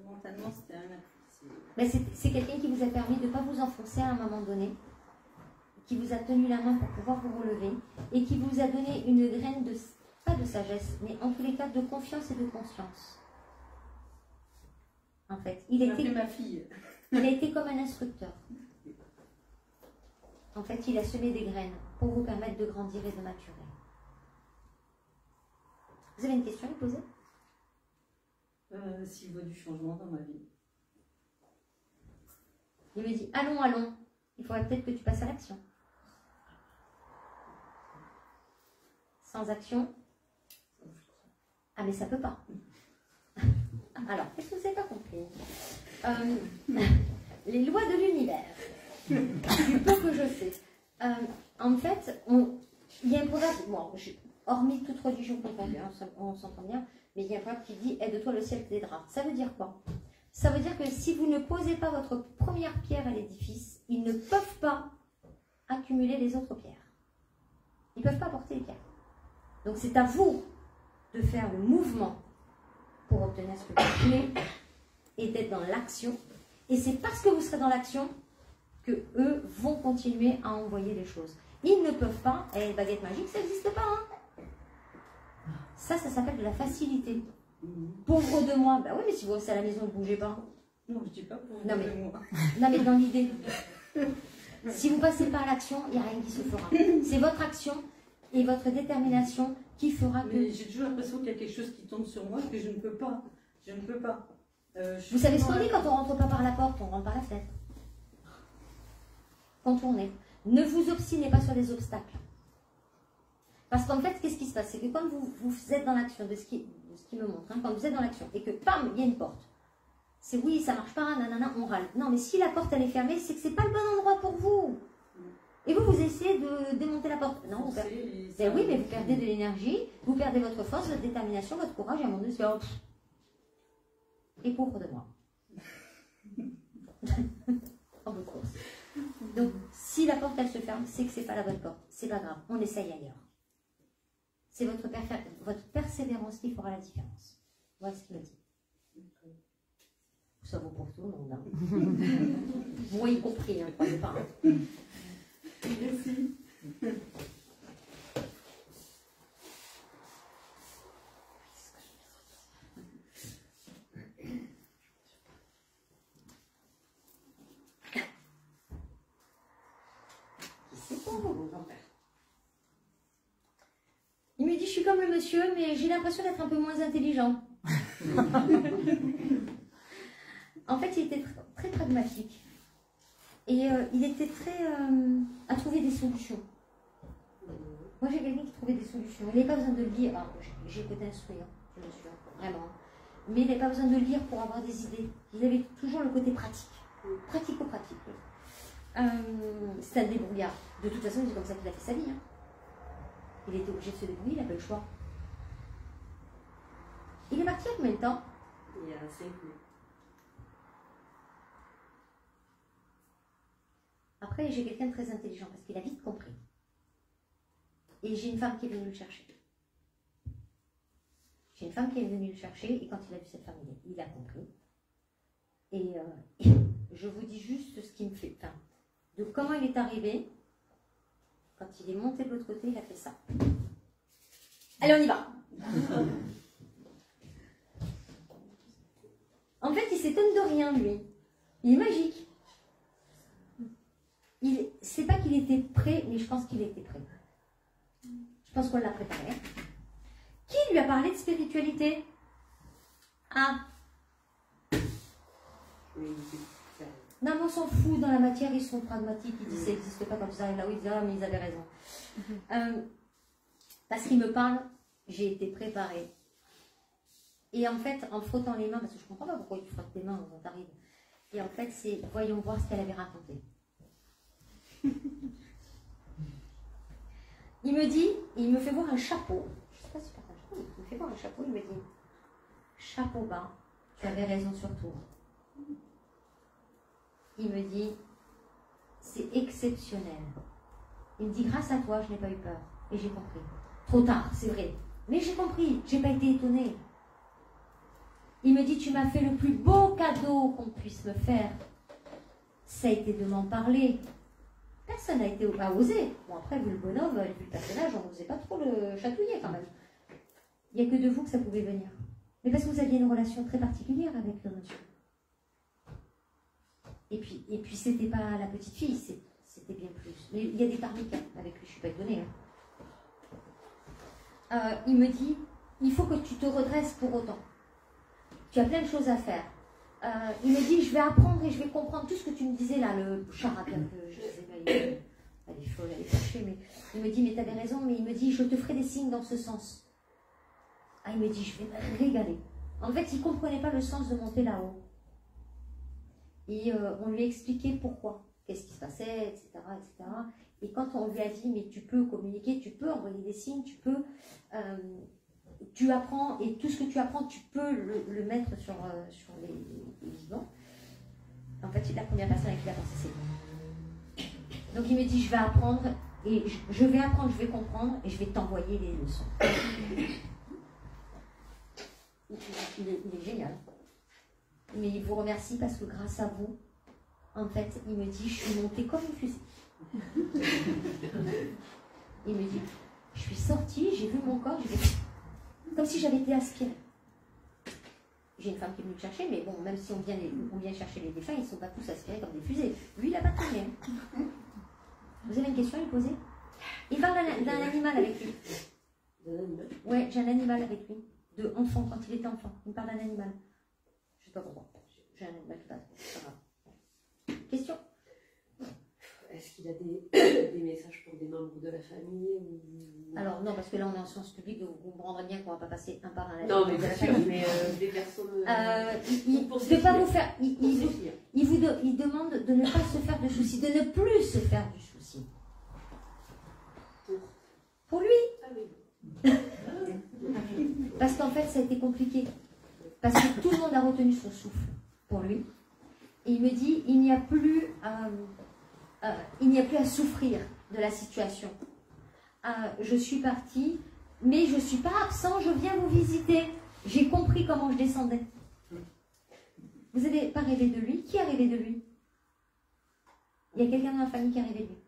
mentalement, c'était un appui. Mais c'est quelqu'un qui vous a permis de ne pas vous enfoncer à un moment donné, qui vous a tenu la main pour pouvoir vous relever et qui vous a donné une graine de, pas de sagesse, mais en tous les cas de confiance et de conscience. En fait, il a été ma fille. Il a été comme un instructeur. En fait, il a semé des graines pour vous permettre de grandir et de maturer. Vous avez une question à me poser? S'il voit du changement dans ma vie. Il me dit, allons, allons, il faudrait peut-être que tu passes à l'action. Sans action? Ah mais ça peut pas. Alors, qu'est-ce que vous n'avez pas compris? Les lois de l'univers, du peu que je sais. En fait, il y a un proverbe, bon, hormis toute religion confondue, hein, on s'entend bien, mais il y a un proverbe qui dit « Aide-toi, le ciel t'aidera ». Ça veut dire quoi? Ça veut dire que si vous ne posez pas votre première pierre à l'édifice, ils ne peuvent pas accumuler les autres pierres. Ils ne peuvent pas porter les pierres. Donc c'est à vous de faire le mouvement pour obtenir ce que vous voulez et d'être dans l'action. Et c'est parce que vous serez dans l'action que eux vont continuer à envoyer les choses. Ils ne peuvent pas, et baguette magique, ça n'existe pas. Hein. Ça s'appelle de la facilité. Pauvre de moi, bah oui, mais si vous restez à la maison, ne bougez pas. Non, je dis pas pour Non mais, moi. non, mais dans l'idée, si vous ne passez pas à l'action, il n'y a rien qui se fera. C'est votre action et votre détermination qui fera que... Mais j'ai toujours l'impression qu'il y a quelque chose qui tombe sur moi que je ne peux pas. Je ne peux pas. Vous savez ce qu'on dit quand on rentre pas par la porte, on rentre par la fenêtre. Contournez. Ne vous obstinez pas sur les obstacles. Parce qu'en fait, qu'est-ce qui se passe? C'est que quand vous êtes dans l'action, de ce qui me montre, hein, quand vous êtes dans l'action et que, bam, il y a une porte. C'est oui, ça marche pas, nanana, on râle. Non, mais si la porte elle est fermée, c'est que c'est pas le bon endroit pour vous. Et vous essayez de démonter la porte. Non, vous perdez. Ben oui, mais vous perdez de l'énergie, vous perdez votre force, votre détermination, votre courage, et à un moment donné, c'est hop. Et pauvre de moi. En bout de course. Donc, si la porte elle se ferme, c'est que c'est pas la bonne porte. C'est pas grave, on essaye ailleurs. C'est votre persévérance qui fera la différence. Voilà ce qu'il me dit. Ça vaut pour tout le monde. Hein. Moi y compris, hein, croyez pas. Merci. C'est pour vous, grand-père. Il me dit, je suis comme le monsieur, mais j'ai l'impression d'être un peu moins intelligent. En fait, il était très pragmatique. Et il était très à trouver des solutions. Moi, j'ai quelqu'un qui trouvait des solutions. Il n'avait pas besoin de lire. Alors, j'ai côté instruire, je le suis, vraiment. Mais il n'avait pas besoin de lire pour avoir des idées. Il avait toujours le côté pratique. Pratico-pratique. C'est un débrouillard. De toute façon, c'est comme ça qu'il a fait sa vie. Hein. Il était obligé de se débrouiller, il n'a pas le choix. Il est parti il y a combien de temps? Il y a 5 ans. Après, j'ai quelqu'un de très intelligent parce qu'il a vite compris. Et j'ai une femme qui est venue le chercher. J'ai une femme qui est venue le chercher et quand il a vu cette femme, il a compris. Et je vous dis juste ce qui me fait... Enfin, de comment il est arrivé. Quand il est monté de l'autre côté, il a fait ça. Allez, on y va. En fait, il s'étonne de rien, lui. Il est magique. C'est pas qu'il était prêt, mais je pense qu'il était prêt. Je pense qu'on l'a préparé. Qui lui a parlé de spiritualité? Ah. Non, mais on s'en fout, dans la matière, ils sont pragmatiques, ils disent ça n'existe pas, quand ils arrivent là-haut, ils disent ah, mais ils avaient raison. Parce qu'il me parle, j'ai été préparée. Et en fait, en frottant les mains, parce que je ne comprends pas pourquoi tu frottes tes mains quand tu arrives. Et en fait, c'est voyons voir ce qu'elle avait raconté. Il me dit, il me fait voir un chapeau. Je ne sais pas si c'est un chapeau, il me fait voir un chapeau, il me dit chapeau bas, tu avais raison sur tout. Il me dit, c'est exceptionnel. Il me dit, grâce à toi, je n'ai pas eu peur. Et j'ai compris. Trop tard, c'est vrai. Mais j'ai compris, je n'ai pas été étonnée. Il me dit, tu m'as fait le plus beau cadeau qu'on puisse me faire. Ça a été de m'en parler. Personne n'a osé. Bon, après, vu le bonhomme, vu le personnage, on n'osait pas trop le chatouiller quand même. Il n'y a que de vous que ça pouvait venir. Mais parce que vous aviez une relation très particulière avec le monsieur. Et puis c'était pas la petite fille, c'était bien plus. Mais il y a des tarniques avec lui, je ne suis pas étonnée. Il me dit, il faut que tu te redresses pour autant. Tu as plein de choses à faire. Il me dit, je vais apprendre et je vais comprendre tout ce que tu me disais là, le charade, que je ne sais pas, elle est folle, elle est fâchée, mais il me dit, mais tu avais raison, mais il me dit, je te ferai des signes dans ce sens. Ah, il me dit, je vais me régaler. En fait, il ne comprenait pas le sens de monter là-haut. Et on lui a expliqué pourquoi, qu'est-ce qui se passait, etc., etc. Et quand on lui a dit, mais tu peux communiquer, tu peux envoyer des signes, tu apprends, et tout ce que tu apprends, tu peux le mettre sur les vivants. En fait, c'est la première personne à qui il a pensé, c'est moi. Donc il me dit, je vais apprendre, et je vais apprendre, je vais comprendre, et je vais t'envoyer les leçons. Il est génial. Mais il vous remercie parce que grâce à vous, en fait, il me dit, je suis montée comme une fusée. Il me dit, je suis sortie, j'ai vu mon corps, comme si j'avais été aspirée. J'ai une femme qui est venue me chercher, mais bon, même si on vient chercher les défunts, ils ne sont pas tous aspirés comme des fusées. Lui, il n'a pas tourné. Vous avez une question à lui poser? Il parle d'un animal avec lui. Ouais, j'ai un animal avec lui. De enfant, quand il était enfant. Il me parle d'un animal. Je ne sais pas pourquoi. J'ai un animal tout à fait. Question? Est-ce qu'il a des messages pour des membres de la famille ou... Alors non, parce que là on est en sciences publiques, donc vous me rendrez bien qu'on ne va pas passer un par un. Non, mais bien sûr, mais des personnes... de pas vous faire... Il demande de ne pas se faire de soucis, de ne plus se faire du souci. Pour lui. Ah oui. Parce qu'en fait, ça a été compliqué. Parce que tout le monde a retenu son souffle pour lui. Et il me dit, il n'y a plus à souffrir de la situation. Je suis partie, mais je ne suis pas absent, je viens vous visiter. J'ai compris comment je descendais. Vous n'avez pas rêvé de lui? Qui a rêvé de lui? Il y a quelqu'un dans la famille qui a rêvé de lui.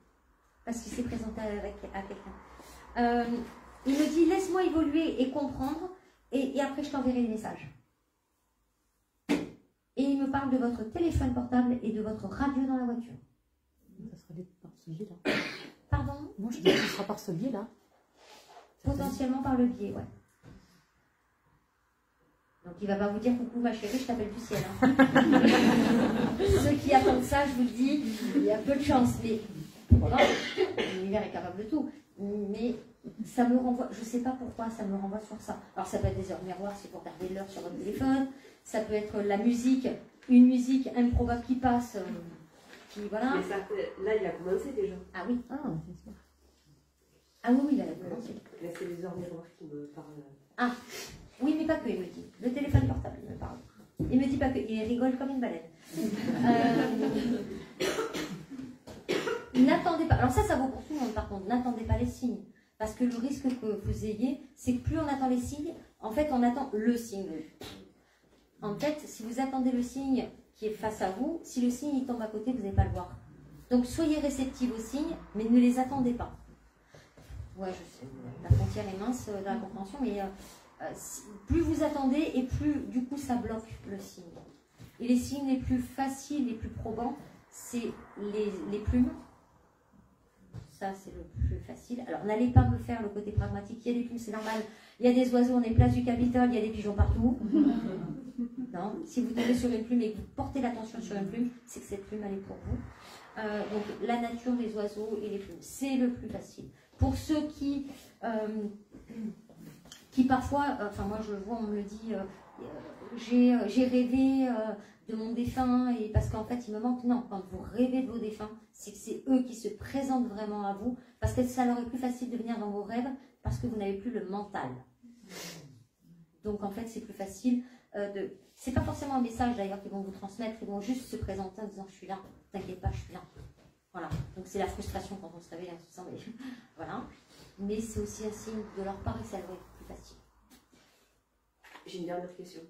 Parce qu'il s'est présenté à quelqu'un. Il me dit, laisse-moi évoluer et comprendre, et après je t'enverrai les messages. Et il me parle de votre téléphone portable et de votre radio dans la voiture. Ça sera par ce biais-là. Pardon? Moi, je dis que ce sera par ce biais-là. Potentiellement par le biais, ouais. Donc il ne va pas vous dire, coucou ma chérie, je t'appelle du ciel. Hein. Ceux qui attendent ça, je vous le dis, il y a peu de chance. Mais voilà, l'univers est capable de tout. Mais ça me renvoie, je ne sais pas pourquoi, ça me renvoie sur ça. Alors ça peut être des heures miroirs, c'est pour regarder l'heure sur votre téléphone. Ça peut être la musique, une musique improbable qui passe. Voilà. Mais ça, là, il a commencé déjà. Ah oui. Ah, c'est sûr. Ah oui, il a commencé. Là, c'est les heures miroirs qui me parlent. Ah, oui, mais pas que, il me dit. Le téléphone portable, il me parle. Il me dit pas que, il rigole comme une baleine. N'attendez pas, alors ça vaut pour tout le monde par contre, n'attendez pas les signes. Parce que le risque que vous ayez, c'est que plus on attend les signes, En fait, on attend le signe. En fait, si vous attendez le signe qui est face à vous, si le signe il tombe à côté, vous n'allez pas le voir. Donc, soyez réceptifs aux signes, mais ne les attendez pas. Ouais, je sais, la frontière est mince dans la compréhension, mais plus vous attendez et plus, du coup, ça bloque le signe. Et les signes les plus faciles, les plus probants, c'est les plumes. Ça, c'est le plus facile. Alors, n'allez pas me faire le côté pragmatique. Il y a des plumes, c'est normal. Il y a des oiseaux, on est place du Capitole, il y a des pigeons partout. Non, si vous tombez sur une plume et que vous portez l'attention sur une plume, c'est que cette plume, elle est pour vous. Donc, la nature des oiseaux et les plumes, c'est le plus facile. Pour ceux qui parfois, enfin moi je le vois, on me le dit, j'ai rêvé de mon défunt, et parce qu'en fait il me manque. Non, quand vous rêvez de vos défunts, c'est que c'est eux qui se présentent vraiment à vous, parce que ça leur est plus facile de venir dans vos rêves, parce que vous n'avez plus le mental. Donc en fait c'est plus facile de... C'est pas forcément un message d'ailleurs qu'ils vont vous transmettre, ils vont juste se présenter en disant je suis là, t'inquiète pas, je suis là. Voilà, donc c'est la frustration quand on se réveille en se disant mais... Voilà, mais c'est aussi un signe de leur part et ça leur est plus facile. J'ai une dernière question.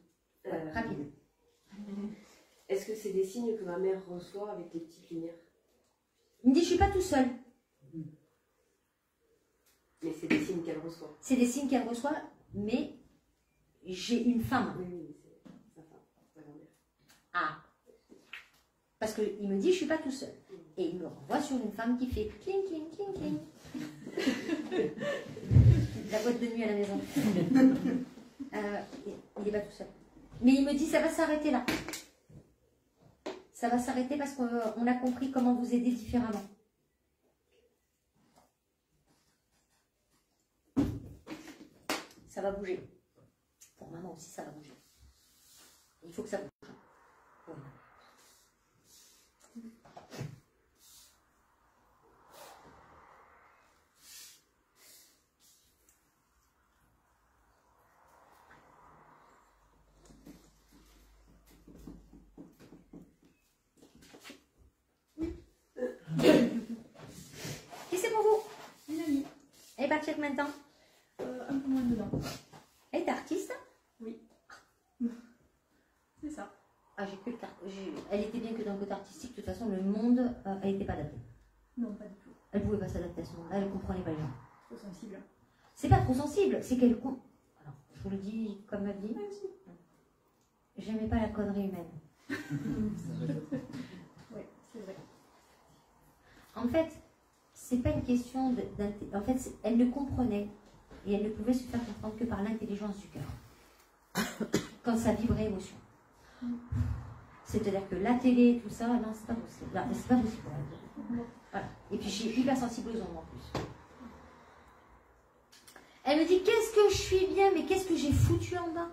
Rapide. Est-ce que c'est des signes que ma mère reçoit avec des petites lumières? Il me dit je suis pas tout seul. Mais c'est des signes qu'elle reçoit. C'est des signes qu'elle reçoit, mais j'ai une femme. Oui, oui, c'est sa femme, sa grand-mère. Ah. Parce qu'il me dit je suis pas tout seul. Et il me renvoie sur une femme qui fait cling, cling, cling, cling. La boîte de nuit à la maison. Il n'est pas tout seul. Mais il me dit ça va s'arrêter là. Ça va s'arrêter parce qu'on a compris comment vous aider différemment. Ça va bouger. Pour maman aussi, ça va bouger. Il faut que ça bouge. Voilà. Qui c'est pour vous? Une amie. Elle est partie avec combien de temps? Un peu moins dedans. Elle est artiste? Oui. C'est ça. Ah, j'ai que le elle était bien que dans le côté artistique, de toute façon, le monde, elle n'était pas adaptée. Non, pas du tout. Elle ne pouvait pas s'adapter à ce monde-là, elle ne comprenait pas les gens. Trop sensible. C'est pas trop sensible, c'est qu'elle... Alors, je vous le dis comme elle dit. J'aimais pas la connerie humaine. Oui, c'est vrai. En fait, c'est pas une question en fait, elle ne comprenait et elle ne pouvait se faire comprendre que par l'intelligence du cœur. Quand ça vibrait émotion. C'est-à-dire que la télé, tout ça, non, c'est pas possible. C'est pas possible. Voilà. Et puis je suis hyper sensible aux ondes en plus. Elle me dit qu'est-ce que je suis bien, mais qu'est-ce que j'ai foutu en bas.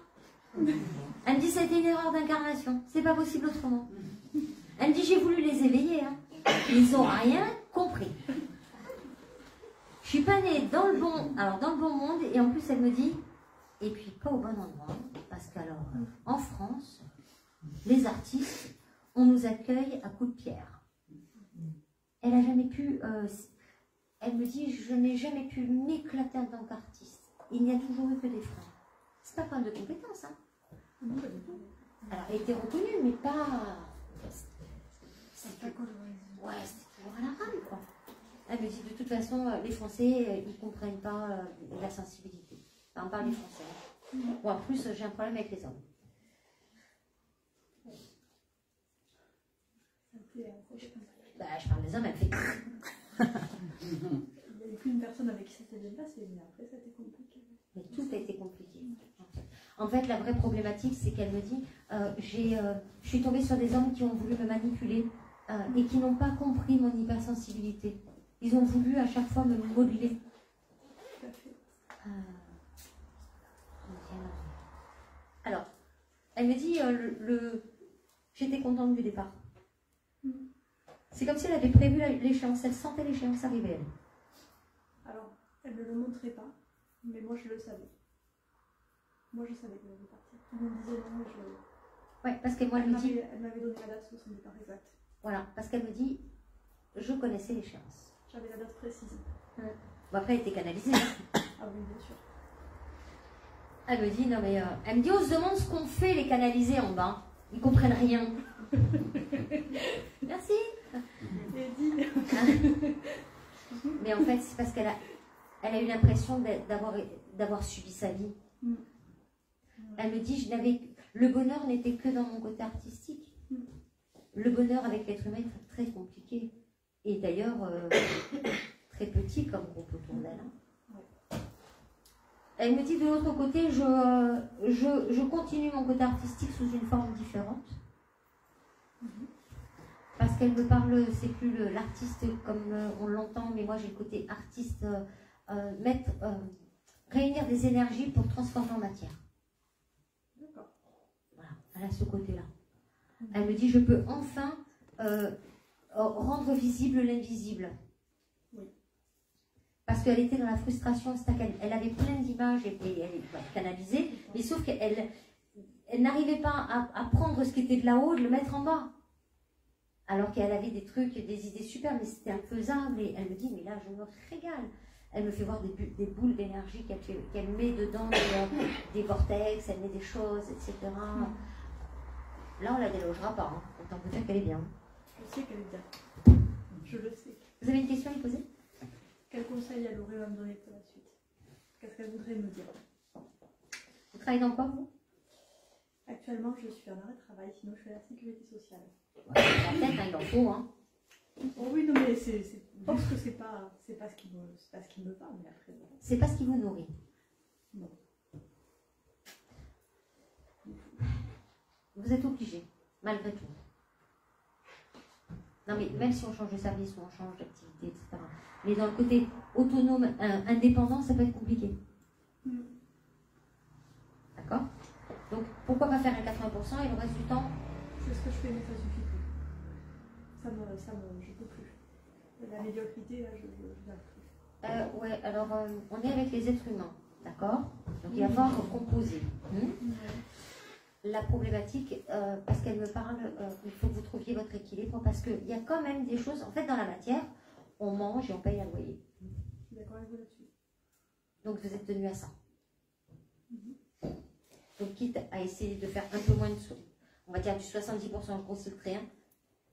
Elle me dit ça a été une erreur d'incarnation. C'est pas possible autrement. Elle me dit j'ai voulu les éveiller. Hein. Ils ont rien compris. Je suis pas née dans le bon, dans le bon monde, et en plus elle me dit et puis pas au bon endroit, parce qu'alors en France, les artistes, on nous accueille à coups de pierre. Elle a jamais pu, elle me dit je n'ai jamais pu m'éclater en tant qu'artiste. Il n'y a toujours eu que des freins. C'est pas un problème de compétence, hein. Alors elle était reconnue, mais pas. C'était toujours à la rame, quoi. Elle me dit de toute façon, les Français, ils comprennent pas la sensibilité. Enfin, on parle des Français. Bon, en plus, j'ai un problème avec les hommes. Bah, je parle des hommes, elle fait. Il n'y avait qu'une personne avec qui ça s'est bien passé, mais après, ça a été compliqué. Mais tout a été compliqué. En fait, la vraie problématique, c'est qu'elle me dit je suis tombée sur des hommes qui ont voulu me manipuler et qui n'ont pas compris mon hypersensibilité. Ils ont voulu à chaque fois me modeler. Tout à fait. Alors, elle me dit j'étais contente du départ. C'est comme si elle avait prévu l'échéance, elle sentait l'échéance arriver. Alors, elle ne le montrait pas, mais moi je le savais. Moi je savais qu'elle allait partir. Elle me disait non, Ouais, parce que moi elle me dit. Elle m'avait donné la date de son départ exact. Voilà, parce qu'elle me dit je connaissais l'échéance. J'avais la date précise. Bon, après elle était canalisée. Ah oui, bien sûr. Elle me dit, non mais... elle me dit, on se demande ce qu'on fait les canalisés en bas. Ils comprennent rien. Merci. Mais en fait, c'est parce qu'elle a eu l'impression d'avoir subi sa vie. Elle me dit, le bonheur n'était que dans mon côté artistique. Le bonheur avec l'être humain est très compliqué. Et d'ailleurs, très petit comme groupe autour d'elle. Elle me dit, de l'autre côté, je continue mon côté artistique sous une forme différente. Parce qu'elle me parle, c'est plus l'artiste comme on l'entend, mais moi j'ai le côté artiste, réunir des énergies pour transformer en matière. Voilà, elle a ce côté-là. Elle me dit, je peux enfin rendre visible l'invisible. Parce qu'elle était dans la frustration, c'est-à-dire qu'elle avait plein d'images et elle canalisait, mais sauf qu'elle n'arrivait pas à prendre ce qui était de là-haut, de le mettre en bas. Alors qu'elle avait des trucs, des idées super, mais c'était infaisable. Et elle me dit, mais là, je me régale. Elle me fait voir des boules d'énergie qu'elle met dedans, des vortex, elle met des choses, etc. Là, on la délogera pas. Hein. Autant vous dire qu'elle est bien. Je sais qu'elle est bien. Je le sais. Vous avez une question à lui poser? Quel conseil elle aurait à me donner pour la suite? Qu'est-ce qu'elle voudrait me dire? Vous travaillez dans quoi, vous? Actuellement, je suis en arrêt de travail, sinon je fais la sécurité sociale. La tête, hein, il en faut, hein. Oh oui, non, mais c'est juste que c'est pas ce qui me parle, mais après... Bon. C'est pas ce qui vous nourrit. Non. Vous êtes obligé, malgré tout. Non, mais même si on change de service ou on change d'activité, etc. Mais dans le côté autonome, indépendant, ça peut être compliqué. D'accord? Donc, pourquoi pas faire un 80% et le reste du temps? C'est ce que je fais, mais ça suffit plus. Je peux plus. La médiocrité, là, je n'arrive plus. Ouais, alors, on est avec les êtres humains, d'accord? Donc, il va falloir composer. La problématique, parce qu'elle me parle, il faut que vous trouviez votre équilibre, parce qu'il y a quand même des choses, en fait, dans la matière, on mange et on paye un loyer. Je suis d'accord avec vous là-dessus. Donc, vous êtes tenu à ça. Donc, quitte à essayer de faire un peu moins de sous, on va dire du 70%, je grossis le trait,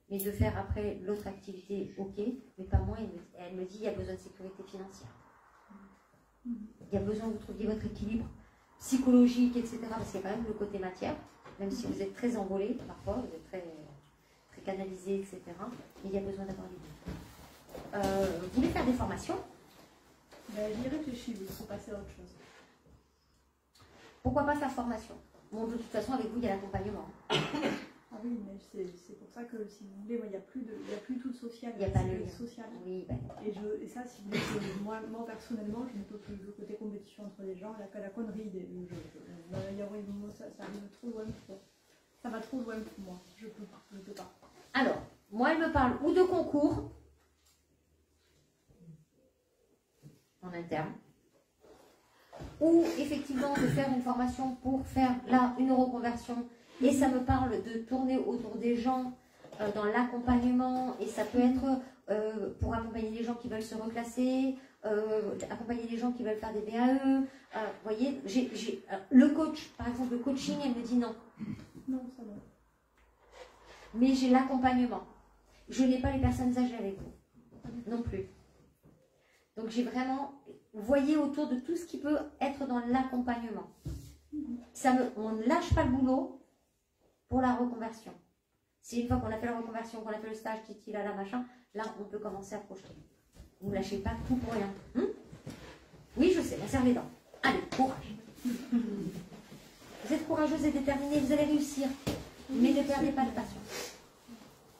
mais de faire après l'autre activité, ok, mais pas moins. Elle me dit, il y a besoin de sécurité financière. Il y a besoin que vous trouviez votre équilibre psychologique, etc. Parce qu'il y a quand même le côté matière, même si vous êtes très envolé, parfois, vous êtes très, très canalisé, etc. Mais il y a besoin d'avoir les deux. Vous voulez faire des formations? Ben, j'y réfléchis, il faut passer à autre chose. Pourquoi pas faire formation? Bon, de toute façon, avec vous, il y a l'accompagnement. Ah oui, mais c'est pour ça que, si vous voulez, il n'y a plus tout de social. Il n'y a pas le social. Oui, ben. Et ça, si vous voulez, moi, personnellement, je ne peux plus. Le côté compétition entre les gens, la connerie, ça arrive trop loin pour moi. Ça va trop loin pour moi. Je ne peux pas. Alors, moi, elle me parle ou de concours en interne, ou effectivement de faire une formation pour faire là une reconversion, et ça me parle de tourner autour des gens dans l'accompagnement, et ça peut être pour accompagner les gens qui veulent se reclasser, accompagner les gens qui veulent faire des BAE. Vous voyez, le coach, par exemple, le coaching, elle me dit non. Non, ça va. Mais j'ai l'accompagnement. Je n'ai pas les personnes âgées avec vous non plus. Donc j'ai vraiment, voyez autour de tout ce qui peut être dans l'accompagnement. On ne lâche pas le boulot pour la reconversion. Si une fois qu'on a fait la reconversion, qu'on a fait le stage, titi, là, machin, là on peut commencer à projeter. Vous ne lâchez pas tout pour rien. Oui, je sais, on serre les dents. Allez, courage. Vous êtes courageuse et déterminée, vous allez réussir. Mais ne perdez pas de patience.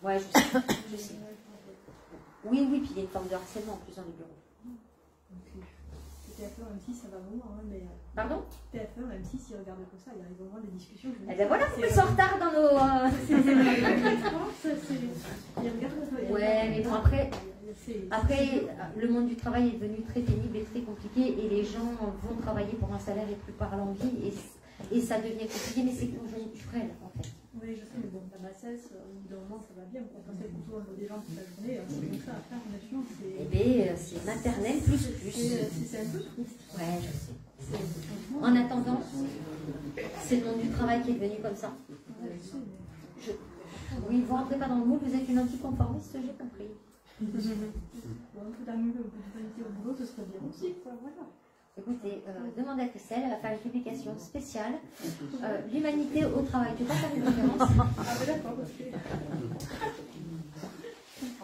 Ouais, je sais. Oui, puis il y a une forme de harcèlement en plus dans les bureaux. TF1, même si ça va vraiment, hein, mais... Pardon? TF1, même si regardent que ça, il arrive vraiment des discussions. Eh ben voilà, pourquoi ils sont en retard dans nos... Ouais, mais bon, après, le monde du travail est devenu très pénible et très compliqué, et les gens vont travailler pour un salaire et plus par l'envie, et ça devient compliqué, mais c'est conjoncturel, en fait. Oui, je sais, mais bon, la bassesse, au bout d'un moment, ça va bien. Quand c'est le couteau dans des gens toute la journée, c'est comme ça à faire, honnêtement. Eh bien, c'est maternel plus. C'est un peu triste. Ouais, je sais. En attendant, c'est le monde du travail qui est devenu comme ça. Oui, vous ne rentrez pas dans le moule, vous êtes une anticonformiste, j'ai compris. Bon, un peu d'amour, un peu de qualité au boulot, ce serait bien aussi, quoi, voilà. Écoutez, demandez à Christelle, elle va faire une publication spéciale. L'humanité au travail. Tu peux pas faire une conférence? Ah, ben d'accord, ok.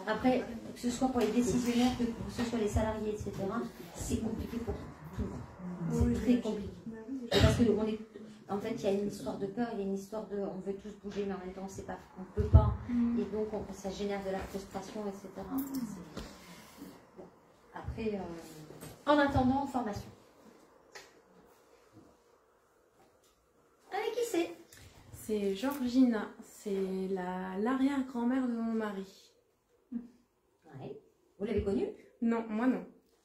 Après, que ce soit pour les décisionnaires, que ce soit les salariés, etc., c'est compliqué pour tout le monde. C'est très compliqué. Parce que en fait, il y a une histoire de peur, il y a une histoire de on veut tous bouger, mais en même temps, on ne peut pas. Et donc, ça génère de la frustration, etc. Bon. Après, en attendant, formation. Avec qui c'est? C'est Georgina, c'est l'arrière-grand-mère de mon mari. Ouais. Vous l'avez connue? Non, moi non.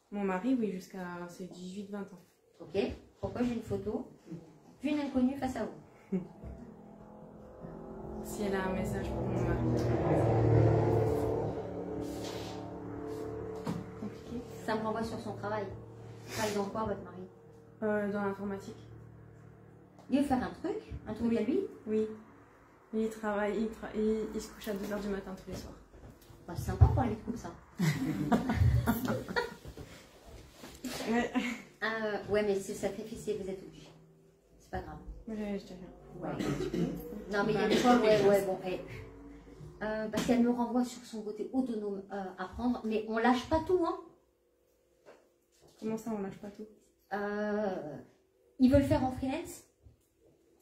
Mon mari, oui, jusqu'à ses 18-20 ans. Ok. Pourquoi j'ai une photo d'une inconnue face à vous? Si elle a un message pour mon mari. Compliqué. Ça me renvoie sur son travail. Il travaille dans quoi, votre mari? Dans l'informatique. Il veut faire un truc à lui? Oui. Il travaille, il se couche à 2h du matin tous les soirs. Bah, c'est sympa pour aller comme ça. Ouais. Ouais, mais c'est sacrifié, vous êtes obligé. C'est pas grave. Je dis rien. Ouais. Non, mais il y a des fois, ouais, bon. Parce qu'elle me renvoie sur son côté autonome à prendre, mais on lâche pas tout, hein. Comment ça, on lâche pas tout? Ils veulent faire en freelance?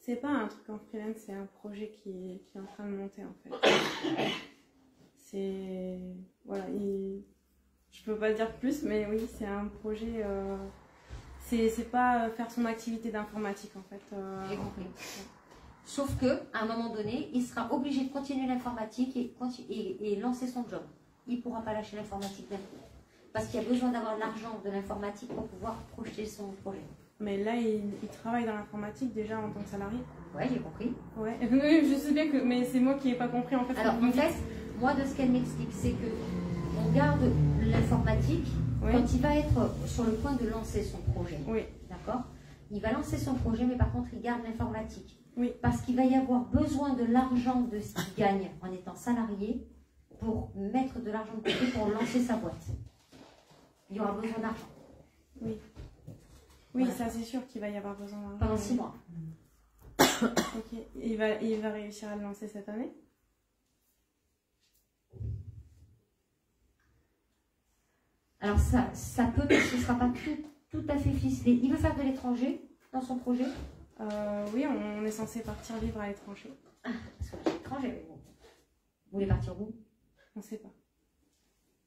C'est pas un truc en freelance, c'est un projet qui est en train de monter en fait. C'est... Voilà, je peux pas dire plus, mais oui, c'est un projet... C'est pas faire son activité d'informatique en fait. J'ai compris. Sauf que, à un moment donné, il sera obligé de continuer l'informatique et lancer son job. Il ne pourra pas lâcher l'informatique d'un coup. Parce qu'il y a besoin d'avoir l'argent de l'informatique pour pouvoir projeter son projet. Mais là, il travaille dans l'informatique déjà en tant que salarié. Ouais, j'ai compris. Ouais, je sais bien que... Mais c'est moi qui n'ai pas compris en fait. Alors en fait, moi de ce qu'elle m'explique, c'est que on garde l'informatique quand il va être sur le point de lancer son projet. Oui. D'accord? Il va lancer son projet, mais par contre, il garde l'informatique. Oui. Parce qu'il va y avoir besoin de l'argent de ce qu'il gagne en étant salarié pour mettre de l'argent de côté pour lancer sa boîte. Il y aura besoin d'argent. Oui. Oui, voilà. Ça c'est sûr qu'il va y avoir besoin d'argent. Pendant 6 mois. Ok. Il va réussir à le lancer cette année? Alors ça peut, mais ce ne sera pas tout à fait ficelé. Il veut faire de l'étranger dans son projet? Oui, on est censé partir vivre à l'étranger. Ah, parce que à l'étranger, mais bon. Vous voulez partir où? On ne sait pas.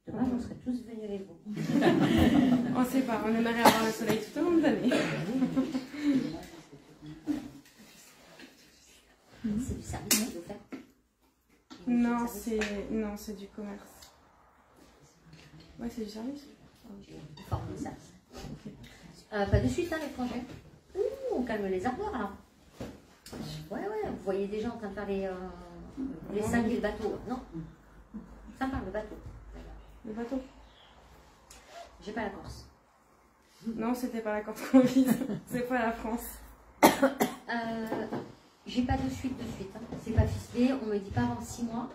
Dommage, on serait tous venus avec vous. On ne sait pas, on aimerait avoir le soleil tout au long de l'année. C'est du service qu'il veut faire? Non, c'est du commerce. Ouais, c'est du service. Forme de service. Okay. Pas de suite, hein, l'étranger. Ouh, on calme les ardeurs, là. Ouais, vous voyez des gens en train de faire les sacs et le bateau. Non, ça parle, le bateau. Le bateau? J'ai pas la Corse. Non, c'était pas la Corse qu'on vise. C'est pas la France. J'ai pas de suite. Hein. C'est pas ficelé, on me dit pas avant 6 mois.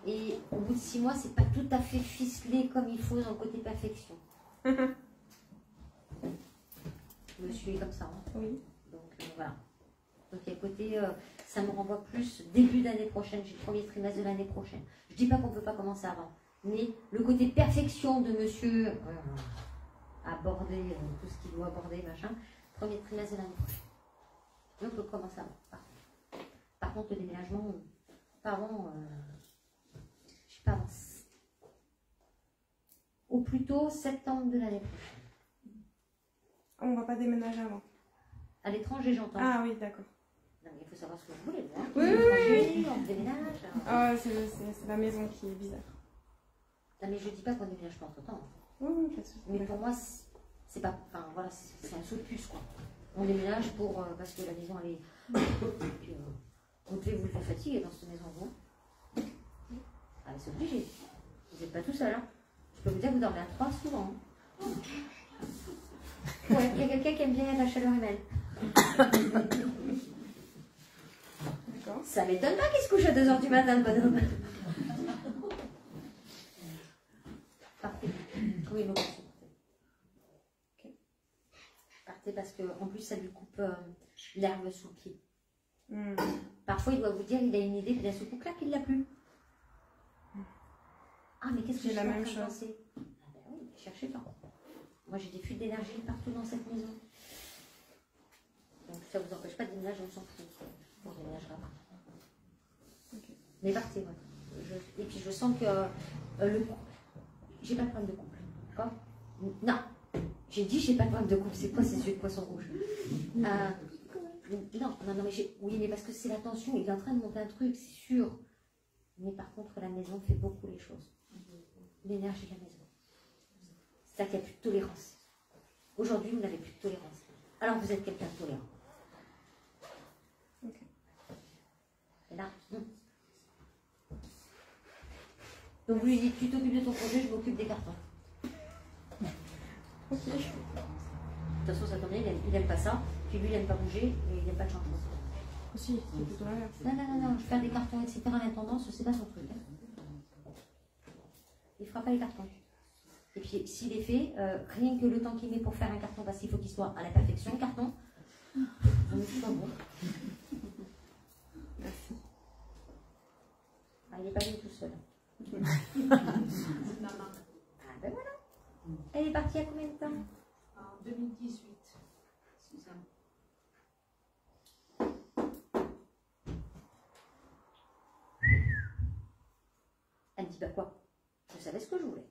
Et au bout de 6 mois, c'est pas tout à fait ficelé comme il faut dans le côté perfection. Je me suis comme ça. Hein. Oui. Donc voilà. Donc à côté, ça me renvoie plus début d'année prochaine, j'ai le premier trimestre de l'année prochaine. Je dis pas qu'on peut pas commencer avant, mais le côté perfection de monsieur aborder tout ce qu'il doit aborder, machin, premier trimestre de l'année prochaine. Donc on peut commencer avant. Par contre, le déménagement, pas avant, je sais pas avant. Au plus tôt septembre de l'année prochaine. On va pas déménager avant. À l'étranger, j'entends. Ah oui, d'accord. Non, mais il faut savoir ce que vous voulez. Hein. Oui. On déménage. Ah, c'est la maison qui est bizarre. Non, mais je dis pas qu'on déménage pas entre temps. Oui, pas de souci. Mais pour moi, c'est pas. Enfin, voilà, c'est un saut de puce, quoi. On déménage parce que la maison, elle est. Puis, vous le faites fatiguer dans cette maison, vous. Ah, mais c'est obligé. Vous n'êtes pas tout seul, hein. Je peux vous dire que vous dormez à 3 souvent. Hein. Ouais, il y a quelqu'un qui aime bien la chaleur humaine. D'accord. Ça m'étonne pas qu'il se couche à 2h du matin, le bonhomme. Partez. Oui, non, partez. Ok. Partez parce que en plus ça lui coupe l'herbe sous le pied. Hmm. Parfois il doit vous dire il a une idée, puis d'un seul coup, clac, il l'a plus. Ah, mais qu'est-ce que C'est la suis en même train de chose. penser? Ah ben oui, cherchez pas. Moi j'ai des fuites d'énergie partout dans cette maison. Donc ça vous empêche pas de déménager, on s'en fout. On déménagera pas. Ok. Mais partez, ouais. Et puis je sens que le couple. J'ai pas de problème de couple. D'accord? Non. J'ai dit j'ai pas de problème de couple. C'est quoi ces yeux de poisson rouge? Non, mais oui, mais parce que c'est la tension. Il est en train de monter un truc, c'est sûr. Mais par contre, la maison fait beaucoup les choses. L'énergie de la maison. C'est-à-dire qu'il n'y a plus de tolérance. Aujourd'hui, vous n'avez plus de tolérance. Alors vous êtes quelqu'un de tolérant. Ok. Et là, donc vous lui dites, tu t'occupes de ton projet, je m'occupe des cartons. Ok. De toute façon, ça tombe bien, il n'aime pas ça. Puis lui, il n'aime pas bouger et il n'aime pas de changement. Aussi, c'est plutôt l'inverse. Non, faire des cartons, etc. en intendance, c'est pas son truc. Hein. Il ne fera pas les cartons. Et puis, s'il est fait, rien que le temps qu'il met pour faire un carton, parce qu'il faut qu'il soit à la perfection, le carton, donc c'est pas bon. Merci. Ah, il n'est pas venu tout seul. Maman. Ah ben voilà. Elle est partie à combien de temps? En 2018, Suzanne. Elle me dit, bah quoi? Je savais ce que je voulais.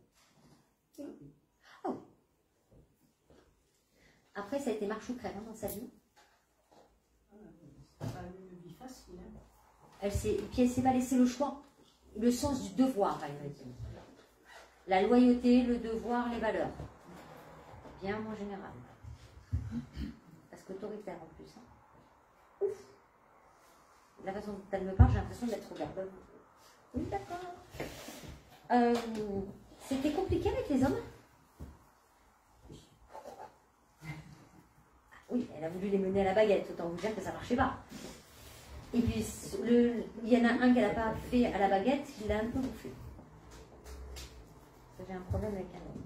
Oh. Après, ça a été marche ou crève dans sa vie. C'est pas une vie facile. Hein. Puis elle s'est pas laissé le choix. Le sens du devoir, elle m'a dit. La loyauté, le devoir, les valeurs. Bien en général. Parce qu'autoritaire en plus. Hein. Ouf. La façon dont elle me parle, j'ai l'impression d'être regardable. Oui, d'accord. C'était compliqué avec les hommes? Oui, elle a voulu les mener à la baguette, autant vous dire que ça ne marchait pas. Et puis, il y en a un qu'elle n'a pas fait à la baguette, il l'a un peu bouffé. J'ai un problème avec un homme.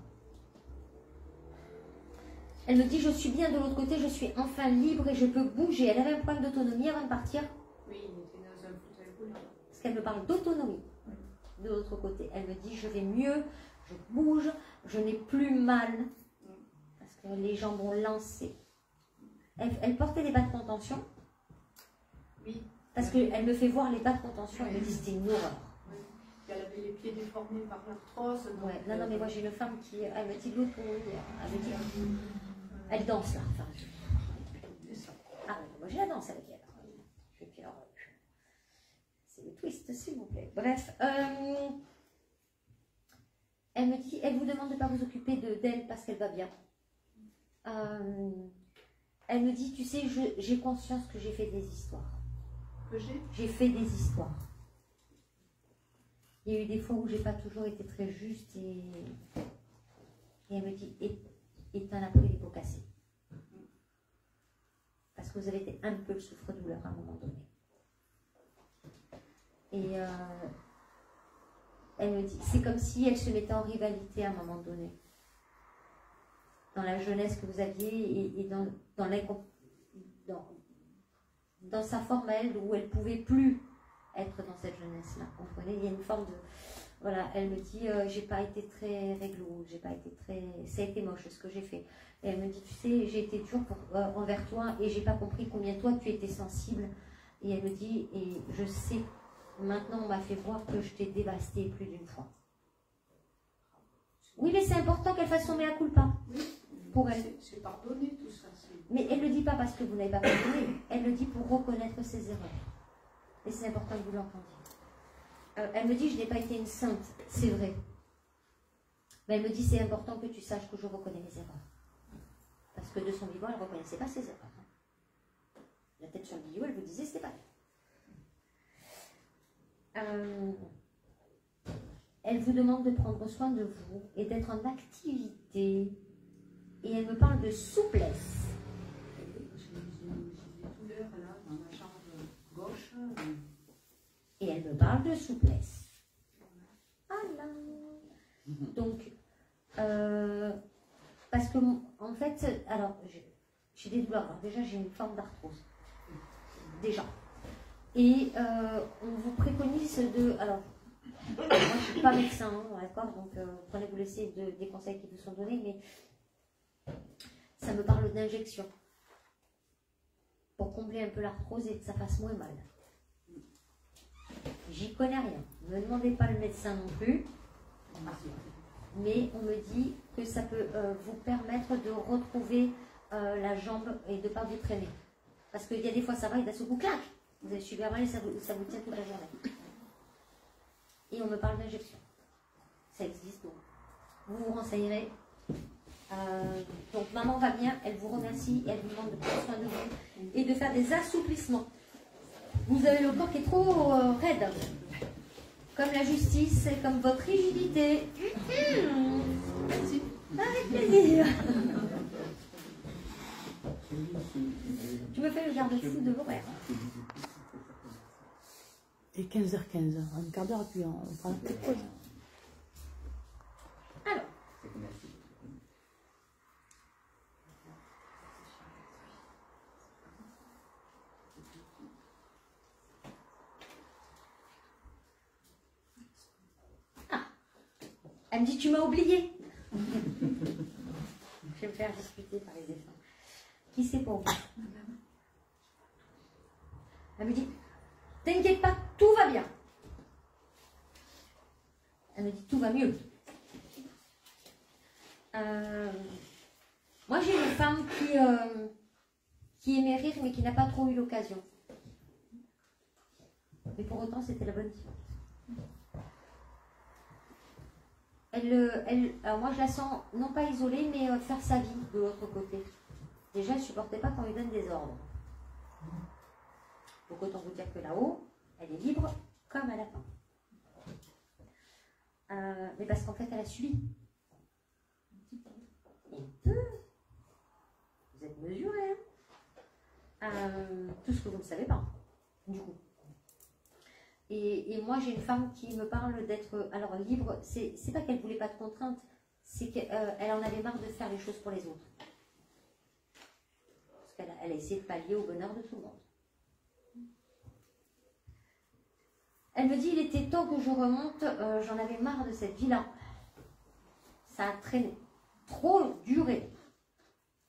Elle me dit, je suis bien de l'autre côté, je suis enfin libre et je peux bouger. Elle avait un problème d'autonomie avant de partir. Oui, il était dans un fauteuil roulant. Parce qu'elle me parle d'autonomie. De l'autre côté, elle me dit, je vais mieux, je bouge, je n'ai plus mal. Parce que les jambes ont lancé. Elle portait des bas de contention. Oui. Parce qu'elle me fait voir les bas de contention, elle me dit, c'était une horreur. Oui. Elle avait les pieds déformés par l'arthrose. Ouais. Non, mais moi j'ai une femme qui, elle me dit l'autonomie, elle me dit, elle danse là. Enfin, ah, moi j'ai la danse avec elle. Je vais dire, c'est le twist, s'il vous plaît. Bref, elle me dit, elle vous demande de ne pas vous occuper d'elle parce qu'elle va bien. Elle me dit, tu sais, j'ai conscience que j'ai fait des histoires. J'ai fait des histoires. Il y a eu des fois où j'ai pas toujours été très juste et elle me dit, et t'en as pris les pots cassés. Parce que vous avez été un peu le souffre-douleur à un moment donné. Et elle me dit, c'est comme si elle se mettait en rivalité à un moment donné. Dans la jeunesse que vous aviez et dans sa forme à elle où elle ne pouvait plus être dans cette jeunesse-là. Vous comprenez? Il y a une forme de... Voilà, elle me dit, j'ai pas été très réglo, j'ai pas été très... Ça a été moche ce que j'ai fait. Et elle me dit, tu sais, j'ai été dure envers toi et j'ai pas compris combien toi tu étais sensible. Et elle me dit, et je sais, maintenant on m'a fait voir que je t'ai dévastée plus d'une fois. Oui, mais c'est important qu'elle fasse son mea culpa. Oui. Pour elle. C'est pardonné tout ça. Mais elle ne le dit pas parce que vous n'avez pas pardonné. Elle le dit pour reconnaître ses erreurs. Et c'est important que vous l'entendiez. Elle me dit, je n'ai pas été une sainte, c'est vrai. Mais elle me dit, c'est important que tu saches que je reconnais mes erreurs. Parce que de son vivant, elle ne reconnaissait pas ses erreurs. La tête sur le billot, elle vous disait, c'était pas elle. Elle vous demande de prendre soin de vous et d'être en activité. Et elle me parle de souplesse. J'ai des douleurs là dans ma jambe gauche. Et elle me parle de souplesse. Voilà. Donc, parce que, en fait, alors, j'ai des douleurs. Alors, déjà, j'ai une forme d'arthrose. Déjà. Et on vous préconise de... Alors, moi, je ne suis pas médecin, hein, d'accord? Donc, prenez-vous laissez des conseils qui vous sont donnés, mais ça me parle d'injection. Pour combler un peu l'arthrose et que ça fasse moins mal. J'y connais rien. Ne me demandez pas le médecin non plus. Mais on me dit que ça peut vous permettre de retrouver la jambe et de ne pas vous traîner. Parce qu'il y a des fois ça va et d'un seul coup, clac, vous avez super mal et ça vous tient toute la journée. Et on me parle d'injection. Ça existe donc. Vous vous renseignerez. Donc maman va bien, elle vous remercie et elle vous demande de prendre soin de vous et de faire des assouplissements. Vous avez le corps qui est trop raide. Comme la justice, et comme votre rigidité. Merci. Avec plaisir. Tu me fais le garde-fou de l'horaire. Et 15h15, un quart d'heure, puis on fera une petite pause. Alors. Elle me dit, tu m'as oublié. Je vais me faire discuter par les défunts. Qui c'est pour vous? Elle me dit, t'inquiète pas, tout va bien. Elle me dit, tout va mieux. Moi, j'ai une femme qui aimait rire, mais qui n'a pas trop eu l'occasion. Mais pour autant, c'était la bonne fille. Alors moi je la sens non pas isolée mais faire sa vie de l'autre côté. Déjà elle ne supportait pas qu'on lui donne des ordres. Donc autant vous dire que là-haut, elle est libre comme un lapin. Mais parce qu'en fait elle a subi. Un peu. Vous êtes mesurés. Tout ce que vous ne savez pas. Du coup. Et moi, j'ai une femme qui me parle d'être alors libre. C'est pas qu'elle voulait pas de contraintes, c'est qu'elle en avait marre de faire les choses pour les autres. Parce qu'elle a essayé de pallier au bonheur de tout le monde. Elle me dit, il était temps que je remonte, j'en avais marre de cette vie-là. Ça a traîné, trop duré.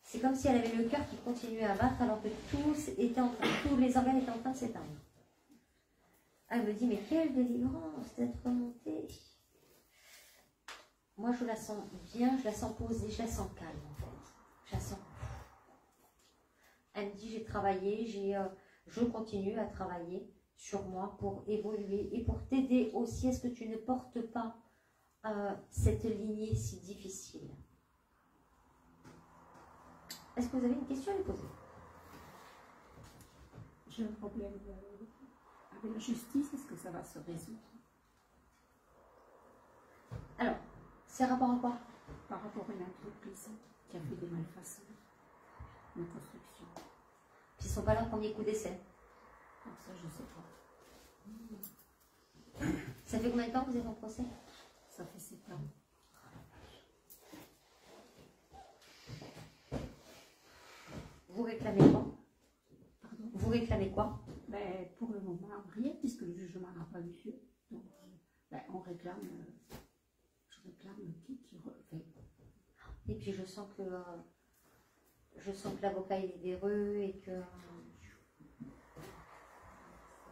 C'est comme si elle avait le cœur qui continuait à battre alors que tous les organes étaient en train de s'éteindre. Elle me dit, mais quelle délivrance d'être remontée. Moi, je la sens bien, je la sens posée, je la sens calme, en fait. Je la sens. Elle me dit, j'ai travaillé, je continue à travailler sur moi pour évoluer et pour t'aider aussi à ce que tu ne portes pas cette lignée si difficile. Est-ce que vous avez une question à lui poser? J'ai un problème avec la justice, est-ce que ça va se résoudre? Alors, c'est rapport à quoi? Par rapport à une entreprise qui a fait des malfaçons, une construction. Qui ne sont pas là au premier coup d'essai. Alors ça, je ne sais pas. Ça fait combien de temps que vous êtes en procès? Ça fait 7 ans. Vous réclamez quoi? Pardon? Vous réclamez quoi? Ben, pour le moment, rien, puisque le jugement n'a pas eu lieu. Donc, ben, on réclame, je réclame qui refait. Et puis je sens que l'avocat est libéreux et que en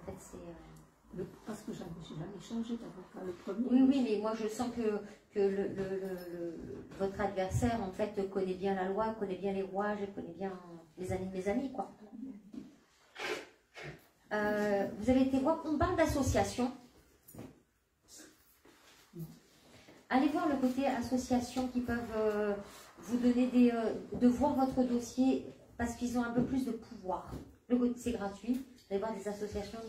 fait c'est parce que j'ai jamais changé d'avocat le premier. oui, mais moi je sens que votre adversaire en fait connaît bien la loi, connaît bien les rouages, connaît bien les amis de mes amis, quoi. Vous avez été voir, on parle d'association. Allez voir le côté association qui peuvent vous donner de voir votre dossier parce qu'ils ont un peu plus de pouvoir. C'est gratuit. Vous allez voir des associations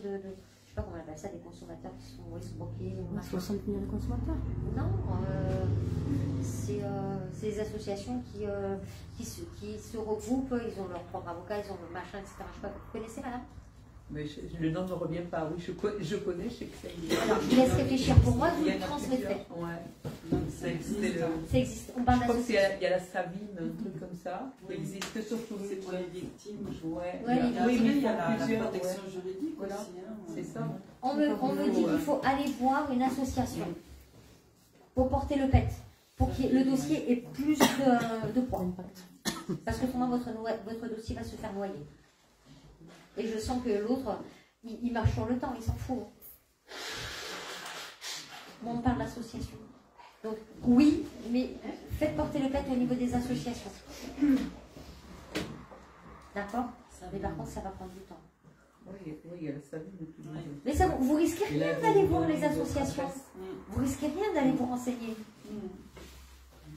je pas comment on appelle ça, des consommateurs qui sont bloqués. 60 000 consommateurs. Non, c'est des associations qui se regroupent, ils ont leur propre avocat, ils ont le machin, etc. Je sais pas, vous connaissez, madame? Mais le nom ne me revient pas. Oui, je connais, je sais que ça existe. Alors, je vous laisse réfléchir pour moi, vous Il y le en a transmettrez. plusieurs. Ouais. Ça existe. Ça existe, on Je parle crois qu'il y d'association. a la Savine, un truc comme ça, qui existe surtout. C'est pour les victimes. Ouais. Ouais, les Oui, mais il y a la plusieurs, protection ouais. juridique Voilà. aussi. Hein. C'est ça. On me dit qu'il faut aller voir une association pour porter le PET, pour que le dossier ait plus de poids. Parce que sinon votre dossier va se faire noyer. Et je sens que l'autre, il marche sur le temps, il s'en fout. Bon, on parle d'association. Donc oui, mais faites porter le PET au niveau des associations. D'accord? Mais par contre, ça va prendre du temps. Oui, il y a la Savine. Mais ça, vous risquez rien d'aller voir les associations. Vous risquez rien d'aller vous renseigner.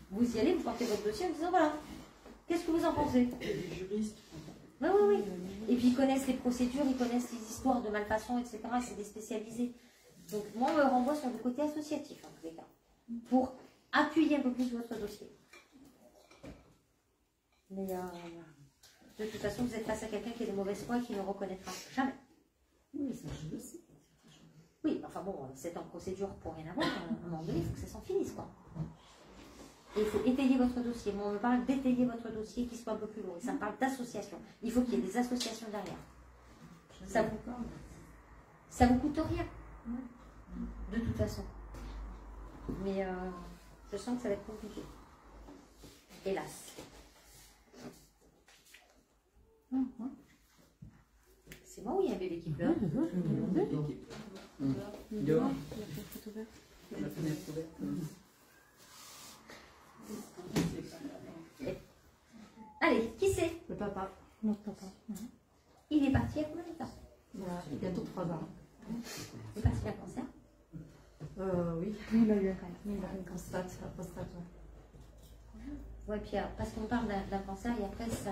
Vous y allez, vous portez votre dossier en disant voilà, qu'est-ce que vous en pensez? Les juristes. Oui, oui, oui. Et puis ils connaissent les procédures, ils connaissent les histoires de malfaçon, etc. C'est des spécialisés. Donc moi, on me renvoie sur le côté associatif, en tous les cas, pour appuyer un peu plus votre dossier. Mais de toute façon, vous êtes face à quelqu'un qui est de mauvaise foi et qui ne reconnaîtra jamais. Oui, ça je le sais. Oui, enfin bon, c'est en procédure pour rien avoir. À un moment donné, il faut que ça s'en finisse, quoi. Et il faut étayer votre dossier. Moi, on me parle d'étayer votre dossier, qui soit un peu plus lourd. Et ça me parle d'association. Il faut qu'il y ait des associations derrière. Ça vous coûte rien, de toute façon. Mais je sens que ça va être compliqué. Hélas. C'est moi ou il y a un bébé qui pleure? Dehors. La fenêtre ouverte. Allez, qui c'est? Le papa. Notre papa. Il est parti il y a combien de temps? Il y a bientôt 3 ans. Il est parti d'un cancer? Oui. Il a eu un cancer, prostate. Ouais, puis parce qu'on parle d'un cancer et après ça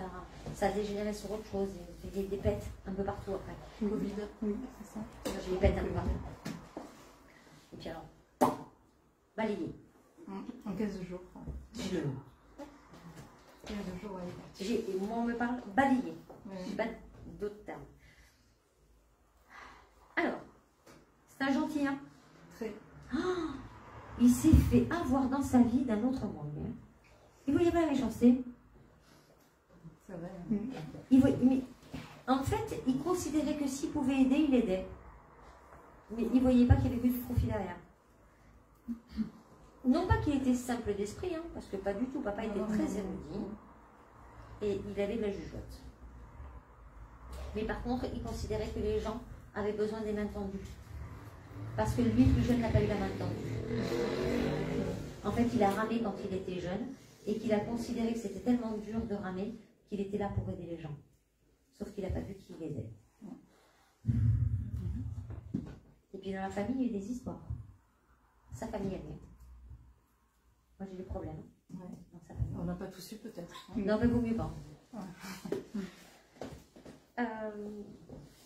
a dégénéré sur autre chose. Il y a des pètes un peu partout après. Covid. Oui, c'est ça. J'ai des pètes un peu partout. Et puis alors, balayer. En 15 jours. 15 jours, ouais. Moi, on me parle balayer. Ouais. Je n'ai pas d'autres termes. Alors, c'est un gentil, hein? Très. Oh, il s'est fait avoir dans sa vie d'un autre monde. Hein. Il ne voyait pas la méchanceté. C'est vrai. Mais, en fait, il considérait que s'il pouvait aider, il aidait. Mais il ne voyait pas qu'il y avait que du profit derrière. Non pas qu'il était simple d'esprit, hein, parce que pas du tout. Papa était très érudit. Et il avait de la jugeote. Mais par contre, il considérait que les gens avaient besoin des mains tendues. Parce que lui, plus jeune, n'a pas eu la main tendue. En fait, il a ramé quand il était jeune et qu'il a considéré que c'était tellement dur de ramer qu'il était là pour aider les gens. Sauf qu'il n'a pas vu qui l'aidait. Et puis dans la famille, il y a eu des histoires. Sa famille elle même. Moi, j'ai des problèmes. Ouais. Dans sa famille. On n'a pas tous eu peut-être. Non, mais vaut mieux pas.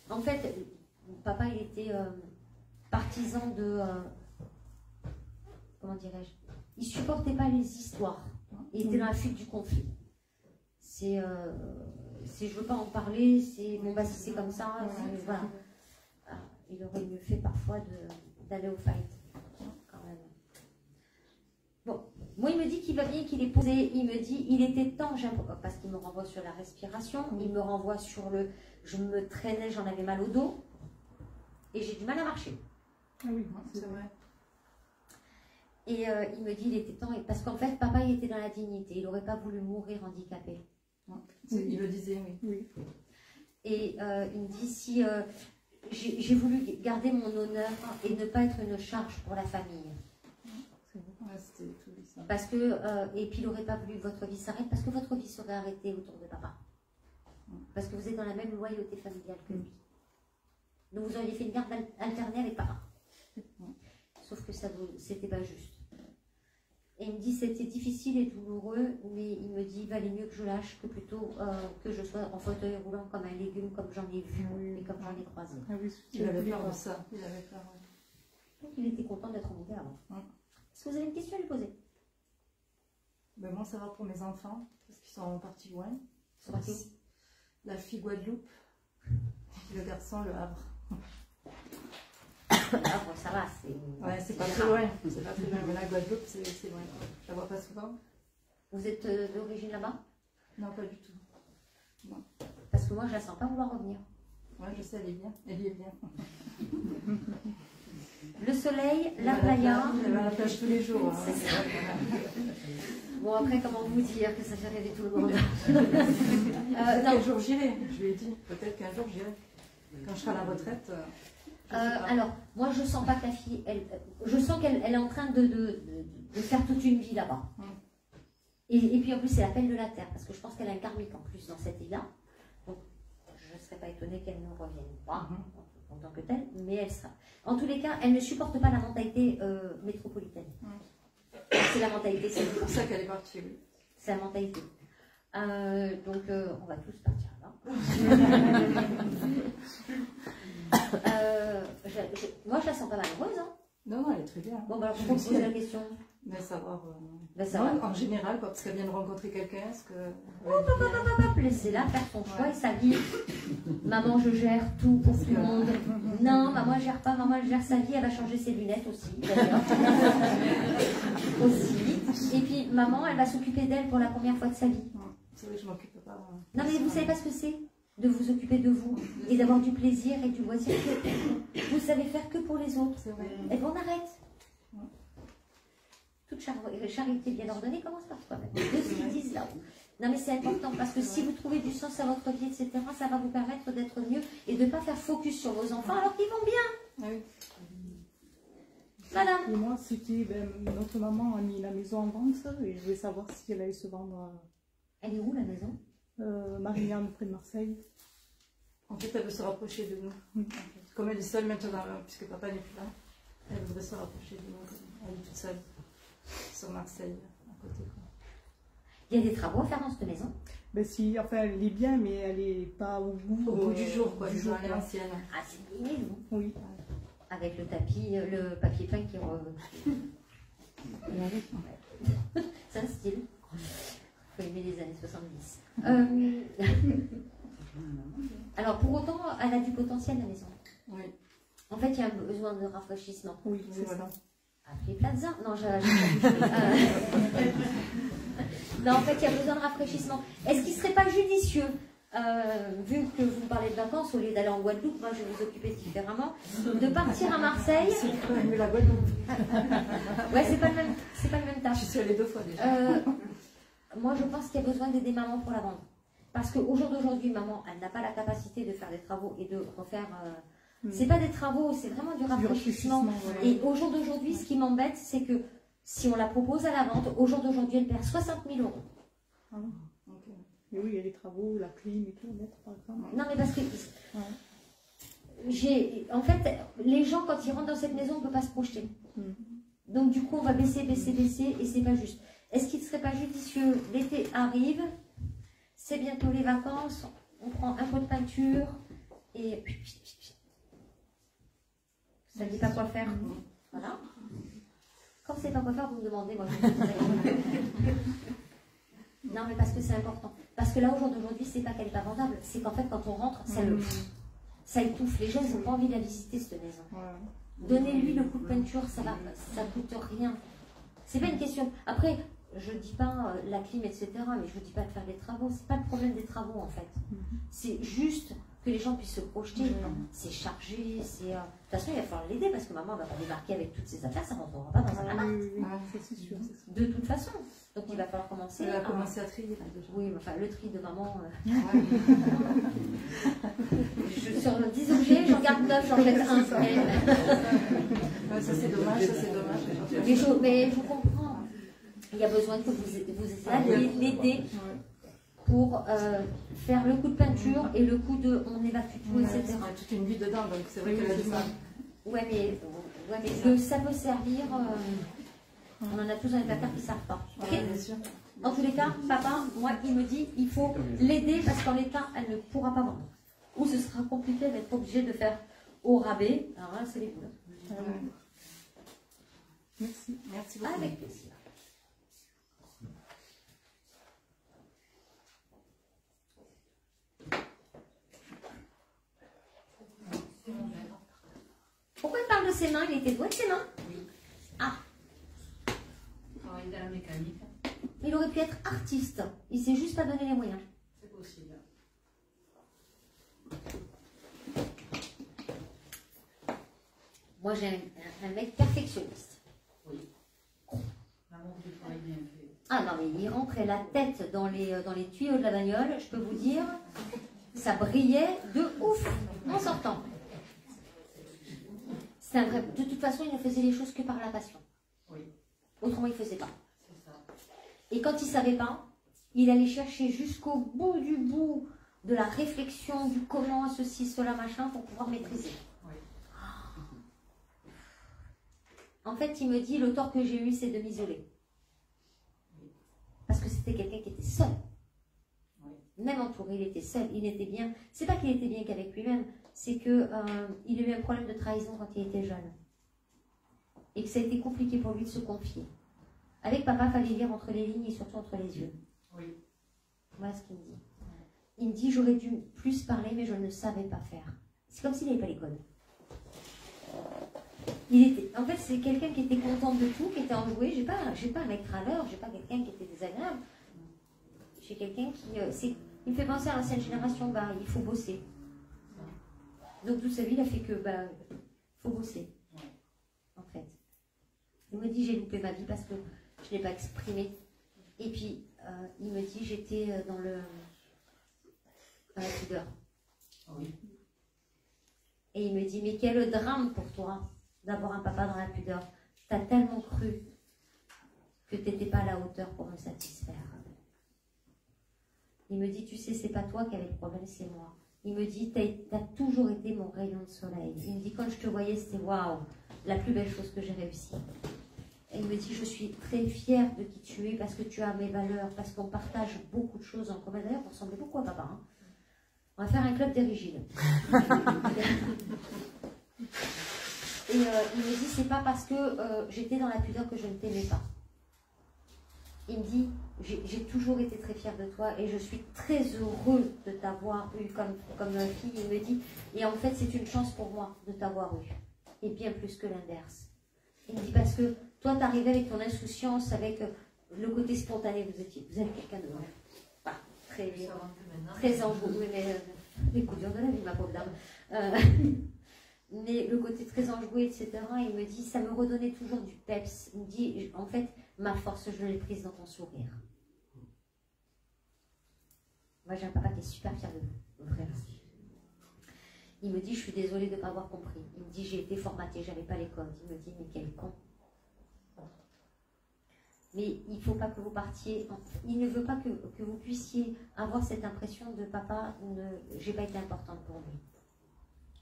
En fait, papa, il était partisan de... comment dirais-je? Il supportait pas les histoires. Il était dans la fuite du conflit. C'est... je veux pas en parler, c'est... Bon, bah, si c'est comme ça, voilà. Il aurait mieux fait parfois d'aller au fight. Quand même. Bon, moi, il me dit qu'il va bien, qu'il est posé. Il me dit, il était temps, parce qu'il me renvoie sur la respiration, il me renvoie sur le... Je me traînais, j'en avais mal au dos. Et j'ai du mal à marcher. Ah oui, c'est vrai. Et il me dit, il était temps, parce qu'en fait, papa, il était dans la dignité. Il n'aurait pas voulu mourir handicapé. Il le disait, oui. Et il me dit, si j'ai voulu garder mon honneur et ne pas être une charge pour la famille. Parce que, et puis il n'aurait pas voulu que votre vie s'arrête, parce que votre vie serait arrêtée autour de papa. Parce que vous êtes dans la même loyauté familiale que lui. Donc vous auriez fait une garde alternée avec papa. Sauf que ça c'était pas juste. Et il me dit c'était difficile et douloureux, mais il me dit il valait mieux que je lâche que plutôt que je sois en fauteuil roulant comme un légume, comme j'en ai vu et comme j'en ai croisé. Ah oui, Il avait peur de ça. Il avait peur. Donc il était content d'être remonté avant. Est-ce que vous avez une question à lui poser? Ben moi, ça va pour mes enfants, parce qu'ils sont partis loin. Ils sont partis La fille Guadeloupe, et le garçon le Havre. Le Havre, ça va, c'est... Ouais, c'est pas très loin. C'est pas très loin, mais la Guadeloupe, c'est loin. Je la vois pas souvent. Vous êtes d'origine là-bas? Non, pas du tout. Non. Parce que moi, je la sens pas vouloir revenir. Ouais, je sais, elle est bien. Elle y est bien. Le soleil, la playa... Elle va à la plage tous les jours. C'est ça. Bon, après, comment vous dire que ça fait rêver tout le monde? Quel jour j'irai? Je lui ai dit, peut-être qu'un jour j'irai. Quand je serai à la retraite. Alors, moi, je sens pas que la fille, je sens qu'elle est en train de faire toute une vie là-bas. Et puis en plus, c'est l'appel de la terre, parce que je pense qu'elle a un karmique en plus dans cette île-là. Donc, je ne serais pas étonnée qu'elle ne revienne pas en tant que telle, mais elle sera. En tous les cas, elle ne supporte pas la mentalité métropolitaine. C'est la mentalité. C'est pour ça qu'elle est partie, oui. C'est la mentalité. Donc, on va tous partir là. Moi, je la sens pas malheureuse. Hein. Non, elle est très bien. Bon, bah, alors, pourquoi vous posez la question? Mais savoir. Savoir. En général, quoi, parce qu'elle vient de rencontrer quelqu'un, est-ce que. Laissez-la faire son choix et sa vie. Maman, je gère tout pour tout le monde. Non, maman, elle gère pas. Maman, elle gère sa vie. Elle va changer ses lunettes aussi, d'ailleurs. Aussi. Et puis, maman, elle va s'occuper d'elle pour la première fois de sa vie. C'est vrai que je m'occupe pas. Non, mais vous savez pas ce que c'est de vous occuper de vous et d'avoir du plaisir et du loisir que vous savez faire que pour les autres. Et bon, on arrête. Toute charité bien ordonnée commence par soi-même. De ce qu'ils disent là. Non, mais c'est important parce que si vous trouvez du sens à votre vie, etc., ça va vous permettre d'être mieux et de ne pas faire focus sur vos enfants alors qu'ils vont bien. Oui. Madame. Et moi, c'était notre maman a mis la maison en vente et je voulais savoir si elle allait se vendre. Elle est où la maison? Marianne, près de Marseille. En fait, elle veut se rapprocher de nous. En fait. Comme elle est seule maintenant, puisque papa n'est plus là, elle voudrait se rapprocher de nous. Elle est toute seule, sur Marseille, à côté. Quoi. Il y a des travaux à faire dans cette maison? Ben si, enfin, elle est bien, mais elle n'est pas au bout du jour, quoi. Du jour, elle est ancienne. Ah, c'est une maison. Oui. Avec le tapis, le papier peint qui c'est un style. Il faut aimer les années 70. Alors, pour autant, elle a du potentiel, la maison. Oui. En fait, il y a un besoin de rafraîchissement. Oui, c'est ça. Appelez Plaza. Non, non, en fait, il y a besoin de rafraîchissement. Est-ce qu'il ne serait pas judicieux, vu que vous parlez de vacances, au lieu d'aller en Guadeloupe, moi je vais vous occuper différemment, de partir à Marseille? C'est pas la Guadeloupe. Ouais, c'est pas le même taf. Je suis allée 2 fois déjà. Moi, je pense qu'il y a besoin d'aider maman pour la vendre. Parce qu'au jour d'aujourd'hui, maman, elle n'a pas la capacité de faire des travaux et de refaire... C'est pas des travaux, c'est vraiment du rafraîchissement. Ouais. Et au jour d'aujourd'hui, ce qui m'embête, c'est que si on la propose à la vente, au jour d'aujourd'hui, elle perd 60 000 €. Ah, okay. Et oui, il y a les travaux, la clim et tout, mettre par exemple. Non, mais parce que... En fait, les gens, quand ils rentrent dans cette maison, on ne peut pas se projeter. Donc, du coup, on va baisser, et c'est pas juste. Est-ce qu'il ne serait pas judicieux, l'été arrive, c'est bientôt les vacances, on prend un pot de peinture et ça ne dit pas quoi faire. Voilà. Quand c'est pas quoi faire, vous me demandez, moi je vous pose la question. Non, mais parce que c'est important. Parce que là, au jour d'aujourd'hui, c'est pas qu'elle n'est pas vendable, c'est qu'en fait, quand on rentre, ça étouffe. Les gens, ils n'ont pas envie de la visiter, cette maison. Donnez-lui le coup de peinture, ça coûte rien. C'est pas une question. Après, je dis pas la clim, etc., mais je vous dis pas de faire des travaux. C'est pas le problème des travaux, en fait. C'est juste que les gens puissent se projeter. C'est chargé, c'est... De toute façon, il va falloir l'aider parce que maman va pas débarquer avec toutes ses affaires, ça ne rentrera pas dans un appart. C'est sûr. De toute façon. Donc il va falloir commencer. Elle a commencé à trier là déjà. Oui, mais enfin le tri de maman. Sur 10 objets, j'en garde 9, j'en jette 1. Ça c'est dommage, Mais je vous comprends. Il y a besoin que vous alliez l'aider pour faire le coup de peinture et le coup de on évacue tout, etc. Il y a toute une vie dedans, donc c'est vrai qu'elle a du mal. Ouais, mais ça peut servir. On en a tous dans les placards qui ne savent pas. Ok. En tous les cas, papa, moi, il me dit il faut l'aider parce qu'en l'état, elle ne pourra pas vendre. Ou ce sera compliqué d'être obligé de faire au rabais. Alors là, c'est les couleurs. Merci. Merci beaucoup. Avec plaisir. Pourquoi il parle de ses mains? Il était doué de ses mains? Oui. Ah. Il travaille dans la mécanique. Il aurait pu être artiste. Il ne s'est juste pas donné les moyens. C'est possible. Moi, j'ai un mec perfectionniste. Oui. L'amour du travail bien fait. Ah non, mais il rentrait la tête dans les tuyaux de la bagnole, je peux vous dire, ça brillait de ouf en sortant. C'est un vrai... De toute façon, il ne faisait les choses que par la passion. Oui. Autrement, il ne faisait pas. C'est ça. Et quand il ne savait pas, il allait chercher jusqu'au bout du bout de la réflexion, du comment, ceci, cela, machin, pour pouvoir maîtriser. Oui. En fait, il me dit, le tort que j'ai eu, c'est de m'isoler. Parce que c'était quelqu'un qui était seul. Oui. Même entouré, il était seul, il était bien. C'est pas qu'il était bien qu'avec lui-même, c'est que il a eu un problème de trahison quand il était jeune. Et que ça a été compliqué pour lui de se confier. Avec papa, il fallait lire entre les lignes et surtout entre les yeux. Oui. Voilà ce qu'il me dit. Il me dit, j'aurais dû plus parler, mais je ne savais pas faire. C'est comme s'il n'avait pas l'école. En fait, c'est quelqu'un qui était content de tout, qui était enjoué. J'ai pas un mec râleur, j'ai pas quelqu'un qui était désagréable. J'ai quelqu'un qui... il me fait penser à l'ancienne génération, bah, il faut bosser. Donc toute sa vie, il a fait que, bah, faut bosser. En fait. Il me dit, j'ai loupé ma vie parce que je ne l'ai pas exprimé. Et puis, il me dit, j'étais dans la pudeur. Oui. Et il me dit, mais quel drame pour toi d'avoir un papa dans la pudeur. T'as tellement cru que t'étais pas à la hauteur pour me satisfaire. Il me dit, tu sais, c'est pas toi qui avais le problème, c'est moi. Il me dit, t'as toujours été mon rayon de soleil. Il me dit, quand je te voyais, c'était waouh, la plus belle chose que j'ai réussi. Et il me dit, je suis très fière de qui tu es parce que tu as mes valeurs, parce qu'on partage beaucoup de choses en commun. D'ailleurs, vous ressemblez beaucoup à papa. Hein. On va faire un club d'origine. Et il me dit, c'est pas parce que j'étais dans la pudeur que je ne t'aimais pas. Il me dit, j'ai toujours été très fière de toi et je suis très heureux de t'avoir eu comme fille. Il me dit, et en fait, c'est une chance pour moi de t'avoir eu. Et bien plus que l'inverse. Il me dit, parce que toi, t'arrivais avec ton insouciance, avec le côté spontané, vous êtes quelqu'un de pas très enjoué, mais les coups durs de la vie, ma pauvre dame. Mais le côté très enjoué, etc., il me dit, ça me redonnait toujours du peps. Il me dit, en fait, ma force, je l'ai prise dans ton sourire. Moi, j'ai un papa qui est super fier de vous, vraiment. Il me dit, je suis désolée de ne pas avoir compris. Il me dit, j'ai été formatée, j'avais pas les codes. Il me dit, mais quel con. Mais il ne faut pas que vous partiez. Il ne veut pas que vous puissiez avoir cette impression de papa, j'ai pas été importante pour lui.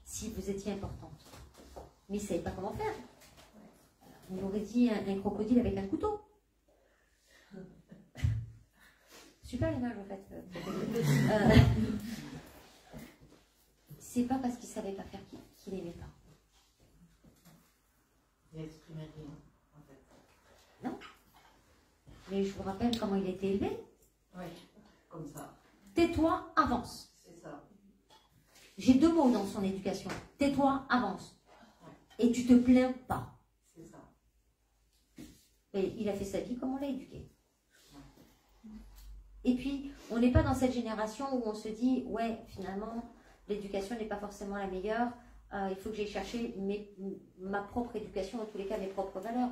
Si vous étiez importante. Mais il ne savait pas comment faire. On aurait dit un crocodile avec un couteau. Super image en fait. C'est pas parce qu'il ne savait pas faire qu'il n'aimait pas. Il exprimait rien, en fait. Non. Mais je vous rappelle comment il a été élevé. Oui, comme ça. Tais-toi, avance. C'est ça. J'ai deux mots dans son éducation. Tais-toi, avance. Et tu te plains pas. C'est ça. Et il a fait sa vie comme on l'a éduqué. Et puis, on n'est pas dans cette génération où on se dit, ouais, finalement, l'éducation n'est pas forcément la meilleure. Il faut que j'aille chercher ma propre éducation, en tous les cas mes propres valeurs.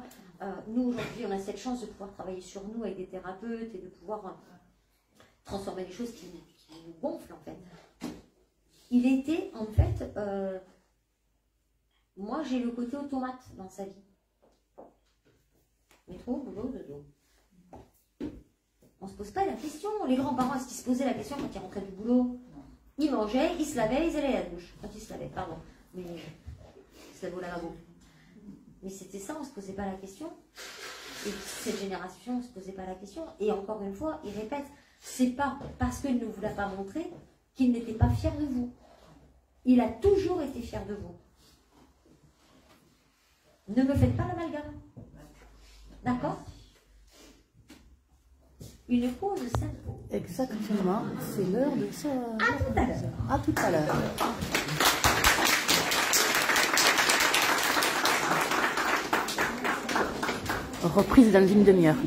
Nous, aujourd'hui, on a cette chance de pouvoir travailler sur nous avec des thérapeutes et de pouvoir transformer les choses qui nous gonflent, en fait. Il était, en fait, moi, j'ai le côté automate dans sa vie. Métro, boulot, dodo. On ne se pose pas la question. Les grands-parents, est-ce qu'ils se posaient la question quand ils rentraient du boulot? Ils mangeaient, ils se lavaient, ils allaient à la douche. Quand ils se lavaient, pardon. Mais ils se lavaient au lavabo. Mais c'était ça, on ne se posait pas la question. Et cette génération ne se posait pas la question. Et encore une fois, il répète, c'est pas parce qu'il ne vous l'a pas montré qu'il n'était pas fier de vous. Il a toujours été fier de vous. Ne me faites pas l'amalgame. D'accord? Une pause simple. Exactement, c'est l'heure de ça. À tout à l'heure. À tout à l'heure. Reprise dans une demi-heure.